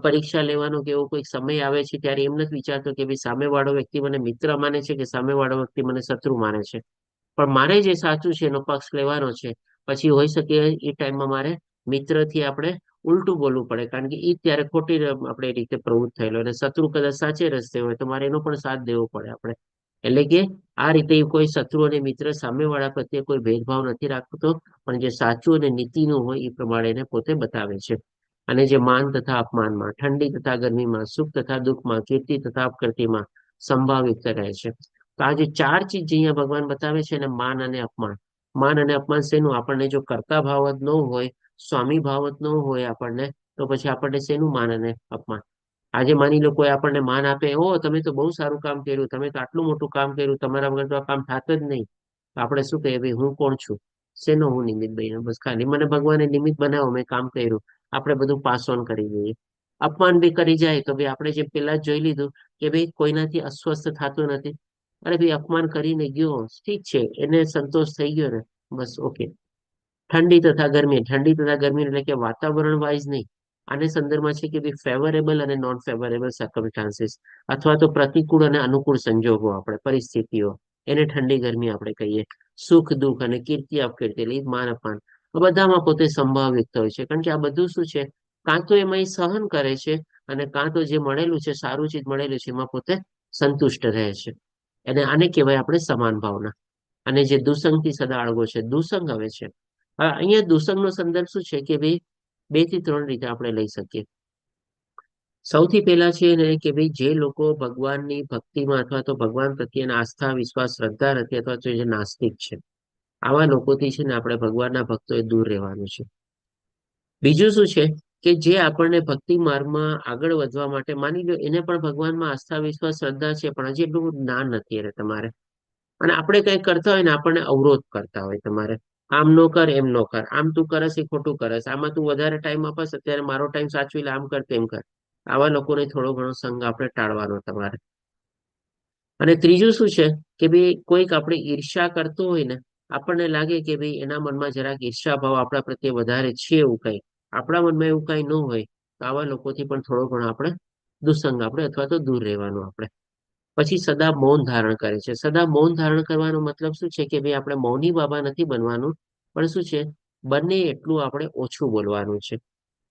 પરીક્ષા લેવાનો કે એવો કોઈક સમય આવે છે, ત્યારે એમ નથી વિચારતો કે ભાઈ સામેવાળો વ્યક્તિ મને મિત્ર માને છે કે સામેવાળો વ્યક્તિ મને શત્રુ માને છે. પણ મારે જે સાચું છે એનો પક્ષ લેવાનો છે. પછી હોઈ શકે એ ટાઈમમાં મારે મિત્રથી આપણે ઉલટું બોલવું પડે, કારણ કે એ ત્યારે ખોટી આપણે રીતે પ્રવૃત્ત થયેલો, અને શત્રુ કદાચ સાચે રસ્તે હોય તો મારે એનો પણ સાથ દેવો પડે આપણે. એટલે કે આ રીતે કોઈ શત્રુ અને મિત્ર સામેવાળા પ્રત્યે કોઈ ભેદભાવ નથી રાખતો, પણ જે સાચું અને નીતિનું હોય એ પ્રમાણે એને પોતે બતાવે છે. અને જે માન તથા અપમાનમાં, ઠંડી તથા ગરમીમાં, સુખ તથા દુઃખમાં, કીર્તિ તથા અપકીર્તિમાં સંભાવિત રહે છે. તો આ જે 4 ચીજ અહીંયા ભગવાન બતાવે છે ને, માન અને અપમાન. માન અને અપમાન શેનું? આપણને જો કર્તા ભાવ જ ન હોય, સ્વામી ભાવ જ ન હોય આપણને, તો પછી આપણને શેનું માન અને અપમાન? આજે માની લો કોઈ આપણને માન આપે, ઓ તમે તો બહુ સારું કામ કર્યું, તમે તો આટલું મોટું કામ કર્યું, તમારા વગર તો આ કામ થાત જ નહીં. તો આપણે શું કહીએ, ભાઈ હું કોણ છું, શેનો હું નિમિત્ત બન્યો, બસ ખાલી મને ભગવાને નિમિત્ત બનાવો, મેં કામ કર્યું. આપણે બધું પાસ ઓન કરી દઈએ. અપમાન બી કરી જાય તો ભાઈ આપણે જે પેલા જ જોઈ લીધું કે ભાઈ કોઈનાથી અસ્વસ્થ થતું નથી. અરે ભાઈ અપમાન કરીને ગયો, ઠીક છે, એને સંતોષ થઈ ગયો ને, બસ ઓકે. ઠંડી તથા ગરમી એટલે કે વાતાવરણ વાઇઝ નહીં. આને સંદર્ભમાં છે કે ભાઈ ફેવરેબલ અને નોન ફેવરેબલ સર્કમસ્ટાન્સીસ, અથવા તો પ્રતિકૂળ અને અનુકૂળ સંજોગો, આપણે પરિસ્થિતિઓ, એને ઠંડી ગરમી આપણે કહીએ. સુખ દુઃખ અને કીર્તિ અપકીર્તિ એટલે માન અપમાન, આ બધામાં પોતે સંભાવિત હોય છે. કારણ કે આ બધું શું છે, કાં તો એમાં એ સહન કરે છે, અને કાં તો જે મળેલું છે, સારું ચીજ મળેલું છે, એમાં પોતે સંતુષ્ટ રહે છે. અને આને કહેવાય આપણે સમાન ભાવના. અને જે દુસંગથી સદા અળગો છે, દુસંગ આવે છે. હવે અહીંયા દુસંગનો સંદર્ભ શું છે કે ભાઈ 2 થી 3 રીતે આપણે લઈ શકીએ. સૌથી પહેલા છે ને કે ભાઈ જે લોકો ભગવાનની ભક્તિમાં અથવા તો ભગવાન પ્રત્યેના આસ્થા વિશ્વાસ શ્રદ્ધા નથી, અથવા તો જે નાસ્તિક છે, આવા લોકોથી છે ને આપણે ભગવાનના ભક્તોએ દૂર રહેવાનું છે. બીજું શું છે કે જે આપણને ભક્તિ માર્ગમાં આગળ વધવા માટે, માની લો એને પણ ભગવાનમાં આસ્થા વિશ્વાસ શ્રદ્ધા છે, પણ હજી એટલું જ્ઞાન નથી એને તમારે, અને આપણે કંઈક કરતા હોય ને આપણને અવરોધ કરતા હોય તમારે, આમ નો કર એમ નો કર, આમ તું કરસ એ ખોટું કરસ, આમાં તું વધારે ટાઈમ આપસ અત્યારે મારો ટાઈમ સાચવી લે, આમ કર તેમ કર. આવા લોકોને થોડો ઘણો સંગ આપણે ટાળવાનો તમારે. અને ત્રીજું શું છે કે ભાઈ કોઈક આપણે ઈર્ષ્યા કરતો હોય ને, આપણને લાગે કે ભાઈ એના મનમાં જરાક ઈર્ષ્યા ભાવ આપણા પ્રત્યે વધારે છે, એવું કઈ આપણા મનમાં એવું કઈ ન હોય, તો આવા લોકોથી પણ થોડો ઘણો આપણે દુસંગ આપણે અથવા તો દૂર રહેવાનું આપણે. પછી સદા મૌન ધારણ કરે છે. સદા મૌન ધારણ કરવાનો મતલબ શું છે કે ભાઈ આપણે મૌની બાબા નથી બનવાનું, પણ શું છે, બંને એટલું આપણે ઓછું બોલવાનું છે.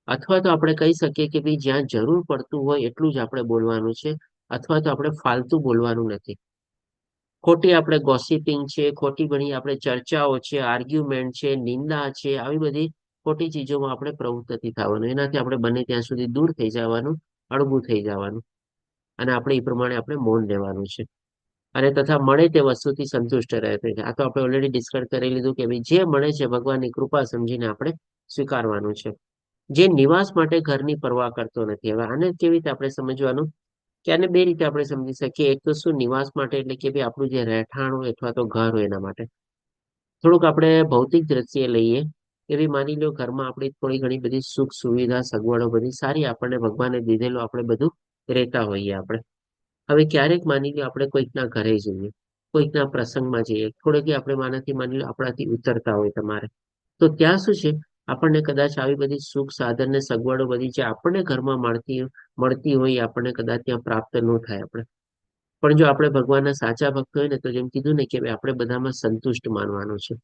અથવા તો આપણે કહી શકીએ કે ભાઈ જ્યાં જરૂર પડતું હોય એટલું જ આપણે બોલવાનું છે, અથવા તો આપણે ફાલતુ બોલવાનું નથી. ખોટી આપણે ગોસિપિંગ છે, ખોટી ઘણી આપણે ચર્ચાઓ છે, આર્ગ્યુમેન્ટ છે, નિંદા છે, આવી બધી ખોટી ચીજોમાં આપણે પ્રવૃત્ત નથી થવાનું. એનાથી આપણે બને ત્યાં સુધી દૂર થઈ જવાનું, અળગું થઈ જવાનું, અને આપણે એ પ્રમાણે આપણે મૌન લેવાનું છે. અને તથા મળે તે વસ્તુથી સંતુષ્ટ રહે છે. આ તો આપણે ઓલરેડી ડિસ્કસ કરી લીધું કે ભાઈ જે મળે છે ભગવાનની કૃપા સમજીને આપણે સ્વીકારવાનું છે. જે નિવાસ માટે ઘરની પરવા કરતો નથી. હવે આને કેવી રીતે આપણે સમજવાનું, કે આને 2 રીતે આપણે સમજી શકીએ. એક તો શું, નિવાસ માટે એટલે કે ભાઈ આપણું જે રહેઠાણ હોય અથવા તો ઘર હોય એના માટે. થોડુંક આપણે ભૌતિક દ્રષ્ટિએ લઈએ કે ભાઈ માની લો ઘરમાં આપણી થોડી ઘણી બધી સુખ સુવિધા સગવડો બધી સારી આપણને ભગવાને દીધેલું, આપણે બધું રહેતા હોઈએ આપણે. હવે ક્યારેક માની લો આપણે કોઈકના ઘરે જઈએ, કોઈકના પ્રસંગમાં જઈએ, થોડેક આપણે માની લો આપણાથી ઉતરતા હોય તમારે, તો ત્યાં શું છે, આપણને કદાચ આવી બધી સુખ સાધન ને સગવડો બધી જે આપણને ઘરમાં મળતી હોય, આપણને કદાચ ત્યાં પ્રાપ્ત ન થાય આપણે. પણ જો આપણે ભગવાનના સાચા ભક્ત હોય ને, તો જેમ કીધું ને કે ભાઈ આપણે બધામાં સંતુષ્ટ માનવાનું છે.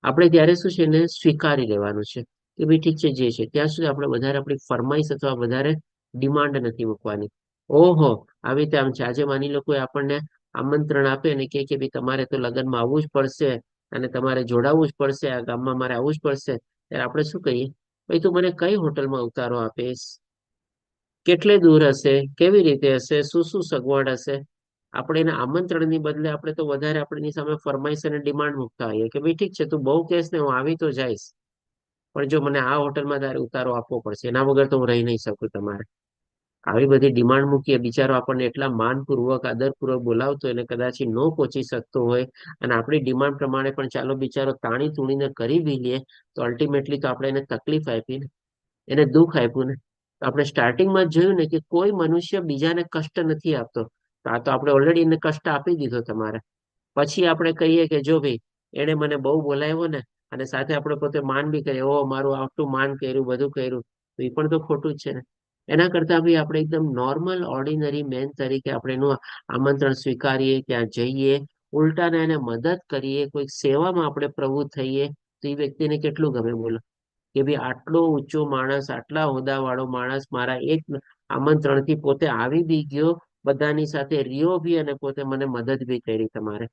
આપણે ત્યારે શું છે, એને સ્વીકારી લેવાનું છે કે ભાઈ ઠીક છે, જે છે ત્યાં સુધી આપણે વધારે આપણી ફરમાઈશ અથવા વધારે ડિમાન્ડ નથી મૂકવાની. ઓહો, આવી રીતે આમ છે, આજે માની લો કોઈ આપણને આમંત્રણ આપે ને કે ભાઈ તમારે તો લગ્નમાં આવવું જ પડશે, અને તમારે જોડાવવું જ પડશે, આ ગામમાં મારે આવવું જ પડશે, ત્યારે આપણે શું કહીએ, ભાઈ તું મને કઈ હોટલમાં ઉતારો આપીશ, કેટલે દૂર હશે, કેવી રીતે હશે, શું શું સગવડ હશે. આપણે એના આમંત્રણની બદલે આપણે તો વધારે આપણી સામે ફરમાઈશ અને ડિમાન્ડ મૂકતા હોઈએ કે ભાઈ ઠીક છે, તું બહુ કહેશ ને હું આવી તો જઈશ, પણ જો મને આ હોટલમાં તારે ઉતારો આપવો પડશે, એના વગર તો હું રહી નહીં શકું તમારે. આવી બધી ડિમાન્ડ મૂકીએ, બિચારો આપણને એટલા માનપૂર્વક આદરપૂર્વક બોલાવતો એને કદાચ ન પહોંચી શકતો હોય, અને આપણી ડિમાન્ડ પ્રમાણે પણ ચાલો બિચારો તાણી તુણીને કરી બી લે, તો અલ્ટિમેટલી તો આપણે એને તકલીફ આપી ને, એને દુઃખ આપ્યું ને. તો આપણે સ્ટાર્ટિંગમાં જ જોયું ને કે કોઈ મનુષ્ય બીજાને કષ્ટ નથી આપતો, તો આ તો આપણે ઓલરેડી એને કષ્ટ આપી દીધો તમારે. પછી આપણે કહીએ કે જો ભાઈ એને મને બહુ બોલાવ્યો ને, અને સાથે આપણે પોતે માન બી કરીએ, ઓ મારું આટલું માન કર્યું, બધું કર્યું, તો એ પણ તો ખોટું જ છે ને. એના કરતા બી આપણે એકદમ નોર્મલ ઓર્ડિનરી મેન તરીકે આપણે એનું આમંત્રણ સ્વીકારીએ, ત્યાં જઈએ, ઉલટાને એને મદદ કરીએ, કોઈક સેવામાં આપણે પ્રવૃત્ત થઈએ, તો એ વ્યક્તિને કેટલું ગમે બોલો, કે ભાઈ આટલો ઊંચો માણસ, આટલા હોદ્દાવાળો માણસ મારા એક આમંત્રણથી પોતે આવી બી ગયો, બધાની સાથે રહ્યો બી, અને પોતે મને મદદ બી કરી તમારે.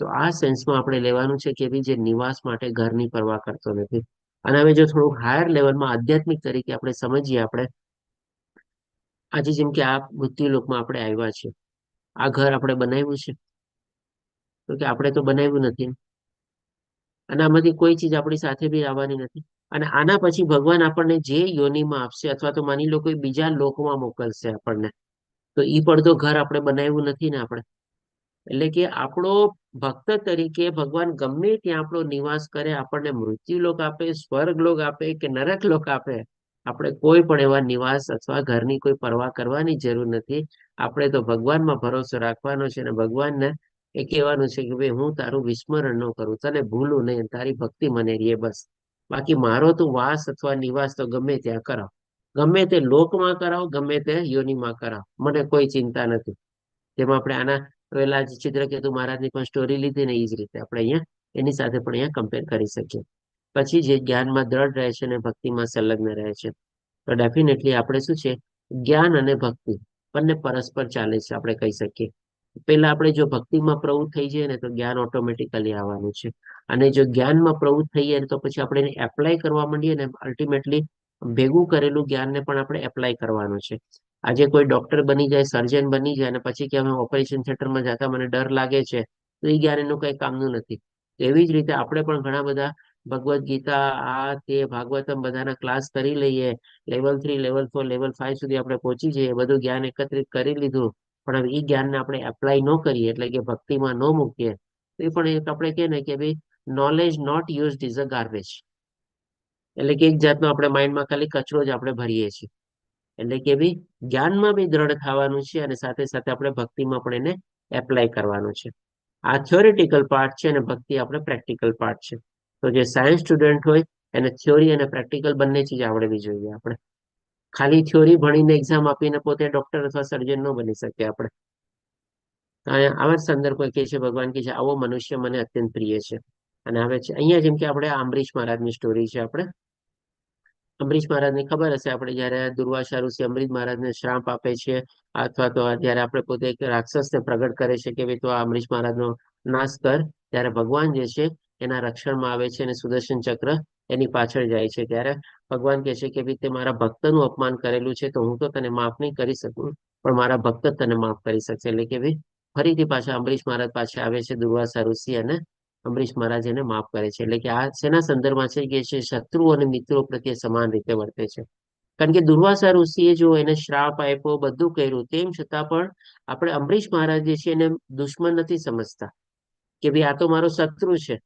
તો આ સેન્સમાં આપણે લેવાનું છે કે ભાઈ જે નિવાસ માટે ઘરની પરવા કરતો નથી. અને હવે જો થોડુંક હાયર લેવલમાં આધ્યાત્મિક તરીકે આપણે સમજીએ, આપણે આજે જેમ કે આ મૃત્યુલોકમાં આપણે આવ્યા છે, આ ઘર આપણે બનાવ્યું છે, તો કે આપણે તો બનાવ્યું નથી, અને આમાંથી કોઈ ચીજ આપણી સાથે બી આવવાની નથી. અને આના પછી ભગવાન આપણને જે યોનિમાં આપશે અથવા તો માની લો કોઈ બીજા લોકમાં મોકલશે આપણને, તો ઈ પણ તો ઘર આપણે બનાવ્યું નથી ને આપણે. એટલે કે આપણો ભક્ત તરીકે ભગવાન ગમે ત્યાં આપણો નિવાસ કરે, આપણને મૃત્યુલોક આપે, સ્વર્ગલોક આપે કે નરકલોક આપે, આપણે કોઈ પણ એવા નિવાસ અથવા ઘરની કોઈ પરવા કરવાની જરૂર નથી. આપણે તો ભગવાનમાં ભરોસો રાખવાનો છે અને ભગવાનને એ કહેવાનું છે કે ભાઈ હું તારું વિસ્મરણ ન કરું, તને ભૂલું નહીં, તારી ભક્તિ મને રહે બસ. બાકી મારો તું વાસ અથવા નિવાસ તો ગમે ત્યાં કરાવ, ગમે તે લોકમાં કરાવ, ગમે તે યોનિમાં કરાવ, મને કોઈ ચિંતા નથી. જેમાં આપણે આના પેલા ચિત્રકેતુ મહારાજની પણ સ્ટોરી લીધી ને, એ જ રીતે આપણે અહીંયા એની સાથે પણ અહીંયા કમ્પેર કરી શકીએ. પછી જે જ્ઞાનમાં દ્રઢ રહે છે અને ભક્તિમાં સંલગ્ન રહે છે, તો ડેફિનેટલી આપણે શું છે, જ્ઞાન અને ભક્તિ બંને પરસ્પર ચાલે છે આપણે કહી શકીએ. પેલા આપણે જો ભક્તિમાં પ્રવૃત્ત થઈ જઈએ ને તો જ્ઞાન ઓટોમેટિકલી આવવાનું છે. અને જો જ્ઞાનમાં પ્રવૃત્ત થઈએ ને તો પછી આપણે એને એપ્લાય કરવા માંડીએ ને, અલ્ટિમેટલી ભેગું કરેલું જ્ઞાનને પણ આપણે એપ્લાય કરવાનું છે. આજે કોઈ ડોક્ટર બની જાય, સર્જન બની જાય અને પછી કે અમે ઓપરેશન થિયેટરમાં જતા મને ડર લાગે છે, તો એ જ્ઞાન એનું કઈ કામનું નથી. એવી જ રીતે આપણે પણ ઘણા બધા ભગવદ્ ગીતા, આ તે ભાગવતમ બધાના ક્લાસ કરી લઈએ, લેવલ 3, લેવલ 4, લેવલ 5 સુધી આપણે પહોંચી જઈએ, બધું જ્ઞાન એકત્રિત કરી લીધું, પણ હવે એ જ્ઞાનને આપણે એપ્લાય ન કરીએ, એટલે કે ભક્તિમાં ન મૂકીએ, તો એ પણ એક આપણે કહે ને કે ભાઈ knowledge not used is a garbage. એટલે કે એક જાતનો આપણે માઇન્ડમાં ખાલી કચરો જ આપણે ભરીએ છીએ. એટલે કે ભાઈ જ્ઞાનમાં બી દ્રઢ થવાનું છે અને સાથે સાથે આપણે ભક્તિમાં પણ એને એપ્લાય કરવાનું છે. આ થિયોરિટિકલ પાર્ટ છે અને ભક્તિ આપણે પ્રેક્ટિકલ પાર્ટ છે. તો જે સાયન્સ સ્ટુડન્ટ હોય એને થિયોરી અને પ્રેક્ટિકલ બંને ચીજ આવડવી જોઈએ. આપણે ખાલી થિયોરી ભણીને એક્ઝામ આપીને પોતે ડોક્ટર અથવા સર્જન ન બની શકીએ આપણે. આવા જ સંદર્ભ કહે છે ભગવાન કે છે આવો મનુષ્ય મને અત્યંત પ્રિય છે. અને હવે છે અહીંયા જેમ કે આપણે અમરીશ મહારાજની સ્ટોરી છે. આપણે અમરીશ મહારાજને ખબર હશે, આપણે જયારે દુર્વાસા ઋષિ અમરીશ મહારાજને શ્રાપ આપે છે, અથવા તો જયારે આપણે પોતે એક રાક્ષસને પ્રગટ કરે છે કે ભાઈ તો આ અમરીશ મહારાજનો નાશ કર, ત્યારે ભગવાન જે છે એના રક્ષણમાં આવે છે અને સુદર્શન ચક્ર એની પાછળ જાય છે. ત્યારે ભગવાન કહે છે કે ભાઈ તે મારા ભક્તનું અપમાન કરેલું છે, તો હું તો તને માફ નહીં કરી શકું, પણ મારા ભક્ત તને માફ કરી શકશે. એટલે કે ભાઈ ફરીથી પાછા અમરીશ મહારાજ પાછા આવે છે દુર્વાસા ઋષિ અને અમરીશ મહારાજ એને માફ કરે છે. એટલે કે આ શેના સંદર્ભમાં છે કે શત્રુઓ અને મિત્રો પ્રત્યે સમાન રીતે વર્તે છે. કારણ કે દુર્વાસા ઋષિએ જો એને શ્રાપ આપ્યો, બધું કર્યું, તેમ છતાં પણ આપણે અમરીશ મહારાજ જે છે એને દુશ્મન નથી સમજતા કે ભાઈ આ તો મારો શત્રુ છે,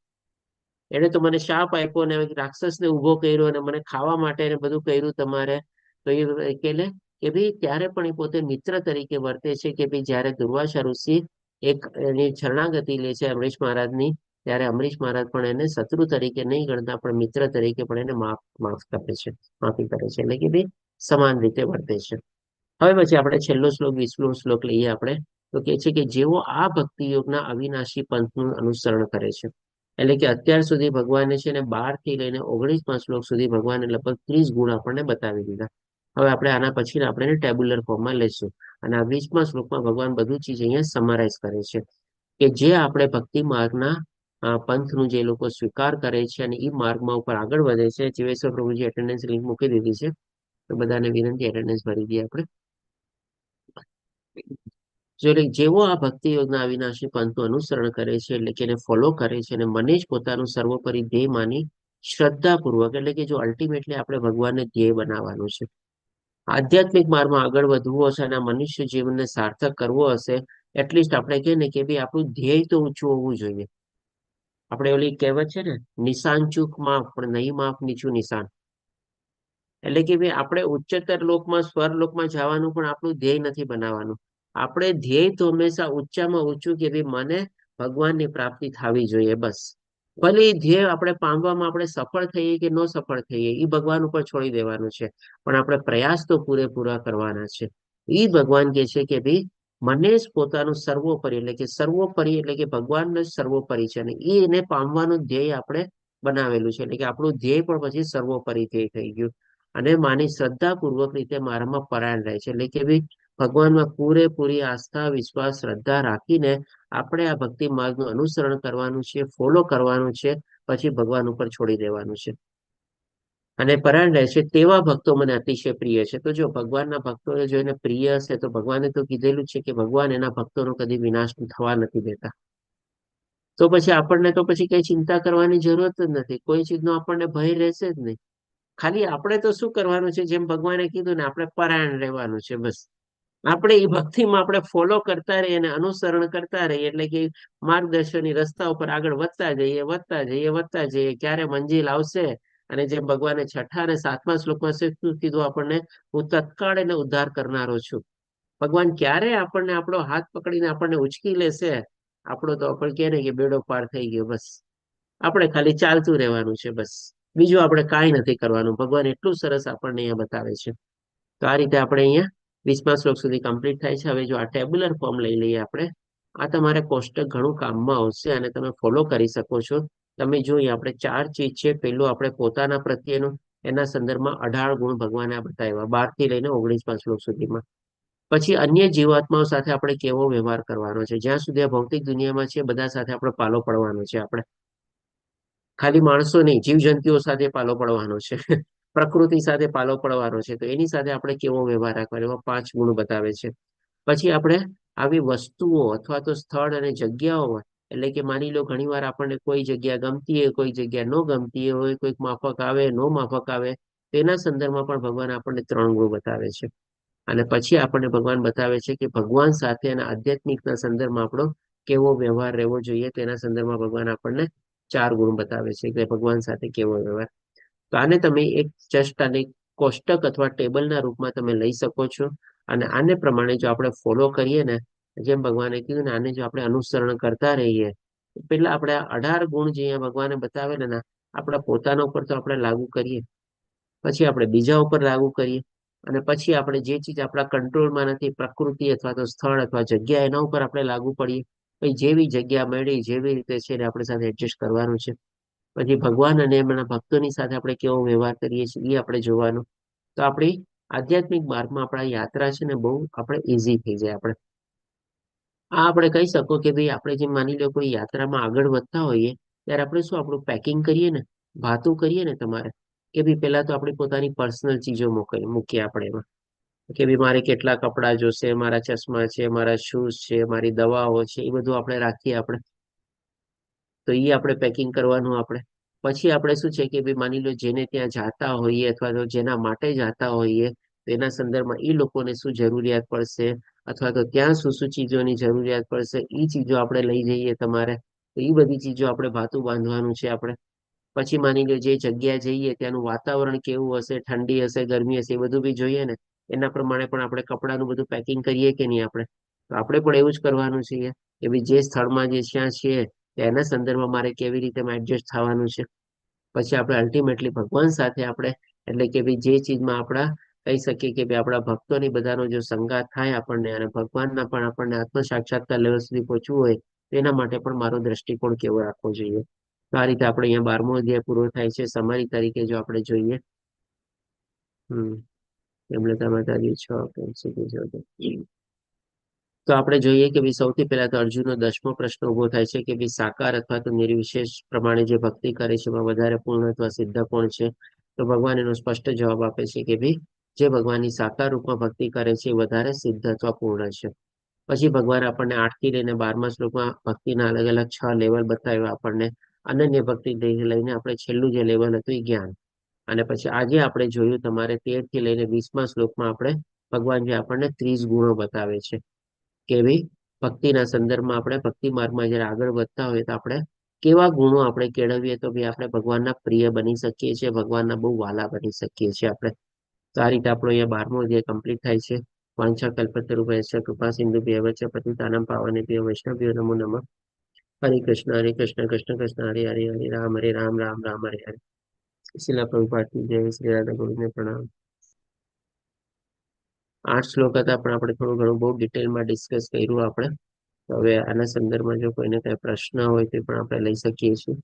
એને તો મને શાપ આપ્યો અને રાક્ષસને ઉભો કર્યો અને મને ખાવા માટે એને બધું કર્યું તમારે, તો એ કે ભાઈ ત્યારે પણ એ પોતે મિત્ર તરીકે વર્તે છે. કે ભાઈ જયારે દુર્વાસા ઋષિ એક એની શરણાગતિ લે છે અમરીશ મહારાજની, ત્યારે અમરીશ મહારાજ પણ એને શત્રુ તરીકે નહીં ગણતા, પણ મિત્ર તરીકે પણ એને માફ કરે છે, માફી કરે છે. એટલે કે ભાઈ સમાન રીતે વર્તે છે. હવે પછી આપણે છેલ્લો શ્લોક 20મો શ્લોક લઈએ આપણે, તો કે છે કે જેઓ આ ભક્તિ યોગના અવિનાશી પંથનું અનુસરણ કરે છે. એટલે કે અત્યાર સુધી ભગવાને છે ને 12 થી લઈને 19મા શ્લોક સુધી ભગવાને લગભગ 30 ગુણ આપણને બતાવી દીધા. હવે આપણે આના પછી આપણે એને ટેબ્યુલર ફોર્મમાં લઈશું અને આ 20મા શ્લોકમાં ભગવાન બધું ચીજ અહીંયા સમરાઇઝ કરે છે કે જે આપણે ભક્તિ માર્ગના પંથનું જે લોકો સ્વીકાર કરે છે અને એ માર્ગમાં ઉપર આગળ વધે છે. જીવેશ્વર પ્રભુજી એટેન્ડન્સ લિંક મૂકી દીધી છે, તો બધાને વિનંતી એટેન્ડન્સ ભરી દઈએ આપણે. જેવો આ ભક્તિ યોગના અવિનાશી પંથનું અનુસરણ કરે છે, એટલે કે એને ફોલો કરે છે અને મને જ પોતાનું સર્વોપરી ધ્યેય માની શ્રદ્ધાપૂર્વક, એટલે કે જો અલ્ટિમેટલી આપણે ભગવાનને ધ્યેય બનાવવાનું છે, આધ્યાત્મિક માર્ગમાં આગળ વધવું હશે અને મનુષ્ય જીવનને સાર્થક કરવો હશે, એટલીસ્ટ આપણે કહે ને કે ભાઈ આપણું ધ્યેય તો ઊંચું હોવું જોઈએ. આપણે ઓલી કહેવત છે ને, નિશાન ચૂક માફ પણ નહીં માફ નીચું નિશાન. એટલે કે ભાઈ આપણે ઉચ્ચતર લોકમાં સ્વરલોકમાં જવાનું પણ આપણું ધ્યેય નથી બનાવવાનું. આપણે ધ્યેય તો હંમેશા ઊંચામાં ઊંચું કે ભાઈ મને ભગવાનની પ્રાપ્તિ થવી જોઈએ બસ. ભલે એ ધ્યેય આપણે પામવામાં આપણે સફળ થઈએ કે ન સફળ થઈએ એ ભગવાન ઉપર છોડી દેવાનું છે, પણ આપણે પ્રયાસ તો પૂરેપૂરા કરવાના છે. એ ભગવાન કહે છે કે ભાઈ મને જ પોતાનું સર્વોપરી, એટલે કે સર્વોપરી એટલે કે ભગવાન જ સર્વોપરી છે અને એને પામવાનું ધ્યેય આપણે બનાવેલું છે. એટલે કે આપણું ધ્યેય પણ પછી સર્વોપરી ધ્યેય થઈ ગયું અને માની શ્રદ્ધાપૂર્વક રીતે મારામાં પરાયણ રહે છે. એટલે કે ભાઈ ભગવાનમાં પૂરેપૂરી આસ્થા, વિશ્વાસ, શ્રદ્ધા રાખીને આપણે આ ભક્તિ માર્ગનું અનુસરણ કરવાનું છે, ફોલો કરવાનું છે, પછી ભગવાન ઉપર છોડી દેવાનું છે અને પરાયણ રહે છે. તેવા ભક્તો મને અતિશય પ્રિય છે. તો જો ભગવાનના ભક્તો જોઈને પ્રિય હશે, તો ભગવાને તો કીધેલું છે કે ભગવાન એના ભક્તોનો કદી વિનાશ થવા નથી દેતા. તો પછી આપણને તો પછી કઈ ચિંતા કરવાની જરૂરત જ નથી, કોઈ ચીજનો આપણને ભય રહેશે જ નહીં. ખાલી આપણે તો શું કરવાનું છે, જેમ ભગવાને કીધું ને, આપણે પરાયણ રહેવાનું છે બસ. આપણે એ ભક્તિમાં આપણે ફોલો કરતા રહીએ અને અનુસરણ કરતા રહીએ, એટલે કે માર્ગદર્શનની રસ્તા ઉપર આગળ વધતા જઈએ, વધતા જઈએ, વધતા જઈએ. ક્યારે મંજિલ આવશે? અને જેમ ભગવાને 6થા અને 7મા શ્લોકમાં શું કીધું આપણને? હું તત્કાળ એને ઉદ્ધાર કરનારો છું. ભગવાન ક્યારે આપણને આપણો હાથ પકડીને આપણને ઉચકી લેશે? આપણો તો આપણે કહે ને કે બેડો પાર થઈ ગયો, બસ. આપણે ખાલી ચાલતું રહેવાનું છે બસ. બીજું આપણે કાંઈ નથી કરવાનું. ભગવાન એટલું સરસ આપણને અહીંયા બતાવે છે. તો આ રીતે આપણે અહીંયા 20મા શ્લોક સુધી કમ્પ્લીટ થાય છે. હવે જો આ ટેબ્યુલર ફોર્મ લઈ લઈએ આપણે, આ તમારે કોષ્ટક ઘણું કામમાં આવશે અને તમે ફોલો કરી શકો છો. તમે જોઈએ આપણે 4 ચીજ છે. પેલું આપણે પોતાના પ્રત્યેનું, એના સંદર્ભમાં 18 ગુણ ભગવાને બતાવ્યા 12 થી લઈને 19મા શ્લોક સુધીમાં. પછી અન્ય જીવાત્માઓ સાથે આપણે કેવો વ્યવહાર કરવાનો છે. જ્યાં સુધી આ ભૌતિક દુનિયામાં છે, બધા સાથે આપણે પાલો પડવાનો છે. આપણે ખાલી માણસો નહીં, જીવજંતુઓ સાથે પાલો પડવાનો છે. પ્રકૃતિ સાથે પાલો પડવાનો છે. તો એની સાથે આપણે કેવો વ્યવહાર રાખવાનો, એમાં 5 ગુણ બતાવે છે. પછી આપણે આવી વસ્તુઓ અથવા તો સ્થળ અને જગ્યાઓ, એટલે કે માની લો ઘણીવાર આપણને કોઈ જગ્યા ગમતી હોય, કોઈ જગ્યા ન ગમતી હોય, કોઈક માફક આવે, નો માફક આવે, તેના સંદર્ભમાં પણ ભગવાન આપણને 3 ગુણ બતાવે છે. અને પછી આપણને ભગવાન બતાવે છે કે ભગવાન સાથે અને આધ્યાત્મિકના સંદર્ભમાં આપણો કેવો વ્યવહાર રહેવો જોઈએ, તેના સંદર્ભમાં ભગવાન આપણને 4 ગુણ બતાવે છે કે ભગવાન સાથે કેવો વ્યવહાર. તો આને તમે એક જસ્ટ આને કોષ્ટક અથવા ટેબલના રૂપમાં તમે લઈ શકો છો. અને આને પ્રમાણે જો આપણે ફોલો કરીએ ને, જેમ ભગવાને કીધું ને, આને જો આપણે અનુસરણ કરતા રહીએ, પેલા આપણે 18 ગુણ જે અહીંયા ભગવાને બતાવેલા ને, આપણા પોતાના ઉપર તો આપણે લાગુ કરીએ, પછી આપણે બીજા ઉપર લાગુ કરીએ, અને પછી આપણે જે ચીજ આપણા કંટ્રોલમાં નથી, પ્રકૃતિ અથવા તો સ્થળ અથવા જગ્યા, એના ઉપર આપણે લાગુ પડીએ. પછી જેવી જગ્યા મળી, જેવી રીતે છે ને આપણી સાથે એડજસ્ટ કરવાનું છે. પછી ભગવાન અને એમના ભક્તોની સાથે આપણે કેવો વ્યવહાર કરીએ છીએ, એ આપણે જોવાનું. તો આપણી આધ્યાત્મિક માર્ગમાં આપણા યાત્રા છે ને, બહુ આપણે ઈઝી થઈ જાય. આપણે આ આપણે કહી શકો કે ભાઈ, આપણે જેમ માની લો કોઈ યાત્રામાં આગળ વધતા હોઈએ, ત્યારે આપણે શું આપણું પેકિંગ કરીએ ને, વાતો કરીએ ને તમારે, કે ભાઈ પહેલા તો આપણી પોતાની પર્સનલ ચીજો મૂકીએ આપણે એમાં, કે ભાઈ મારે કેટલા કપડાં જોશે, મારા ચશ્મા છે, મારા શૂઝ છે, મારી દવાઓ છે, એ બધું આપણે રાખીએ આપણે. તો એ આપણે પેકિંગ કરવાનું આપણે. પછી આપણે શું છે કે ભાઈ માની લો જેને ત્યાં જાતા હોઈએ અથવા તો જેના માટે જાતા હોઈએ, તેના સંદર્ભમાં એ લોકોને શું જરૂરિયાત પડશે, અથવા તો ત્યાં શું શું ચીજોની જરૂરિયાત પડશે, એ ચીજો આપણે લઈ જઈએ તમારે. તો એ બધી ચીજો આપણે ભાતું બાંધવાનું છે આપણે. પછી માની લો જે જગ્યા જઈએ ત્યાંનું વાતાવરણ કેવું હશે, ઠંડી હશે, ગરમી હશે, એ બધું બી જોઈએ ને. એના પ્રમાણે પણ આપણે કપડાનું બધું પેકિંગ કરીએ કે નહીં આપણે. તો આપણે પણ એવું જ કરવાનું છે કે ભાઈ જે સ્થળમાં જે ત્યાં છીએ તેના સંદર્ભમાં મારે કેવી રીતે એડજસ્ટ થવાનું છે. પછી આપણે અલ્ટિમેટલી ભગવાન સાથે આપણે, એટલે કે ભાઈ જે ચીજમાં આપણા કહી શકીએ કે ભાઈ આપણા ભક્તોની બધાનો જો સંગાત થાય આપણને, અને ભગવાનના પણ આપણને આત્મ સાક્ષાત્કાર લેવલ સુધી પહોંચવું હોય, તેના માટે પણ મારો દ્રષ્ટિકોણ કેવો રાખવો જોઈએ. તો આ રીતે આપણે અહીંયા 12મો અધ્યાય પૂરો થાય છે. સમરી તરીકે જો આપણે જોઈએ, એમણે તમારી 6 તો આપણે જોઈએ કે ભાઈ સૌથી પહેલા તો અર્જુનનો 10મો પ્રશ્ન ઉભો થાય છે કે ભાઈ સાકાર અથવા તો નિર્વિશેષ પ્રમાણે જે ભક્તિ કરે છે એમાં વધારે પૂર્ણ અથવા સિદ્ધ કોણ છે? તો ભગવાન એનો સ્પષ્ટ જવાબ આપે છે કે ભાઈ જે ભગવાનની સાકાર રૂપમાં ભક્તિ કરે છે એ વધારે સિદ્ધ અથવા પૂર્ણ છે. પછી ભગવાન આપણને 8 થી લઈને 12મા શ્લોકમાં ભક્તિના અલગ અલગ 6 લેવલ બતાવ્યા આપણને. અનન્ય ભક્તિ લઈને આપણે છેલ્લું જે લેવલ હતું એ જ્ઞાન. અને પછી આજે આપણે જોયું તમારે 13 થી લઈને 20મા શ્લોકમાં આપણે ભગવાન જે આપણને 30 ગુણો બતાવે છે કે ભાઈ ભક્તિના સંદર્ભમાં આપણે ભક્તિ માર્ગમાં જયારે આગળ વધતા હોય તો આપણે કેવા ગુણો આપણે કેળવીએ તો ભાઈ આપણે ભગવાનના પ્રિય બની શકીએ છીએ, ભગવાનના બહુ વાલા બની શકીએ છીએ આપણે. તો આ રીતે આપણો અહીંયા 12મો અધ્યાય કમ્પ્લીટ થાય છે. વાંછા કલ્પતરુભ્યશ્ચ કૃપા સિંધુભ્યઃ એવ ચ પતિતાનાં પાવનેભ્યો વૈષ્ણવભ્યો નમો નમઃ. હરે કૃષ્ણ કૃષ્ણ કૃષ્ણ હરે હરે, હરે રામ રામ રામ હરે હરે. શિલા પ્રભુપાદ કી જય. શ્રી રાધા ગોવિંદને પ્રણામ. 8 શ્લોક હતા પણ આપણે થોડું ઘણું બહુ ડિટેલમાં ડિસ્કસ કર્યું આપણે. હવે આના સંદર્ભમાં જો કોઈને કઈ પ્રશ્ન હોય તો પણ આપણે લઈ શકીએ છીએ.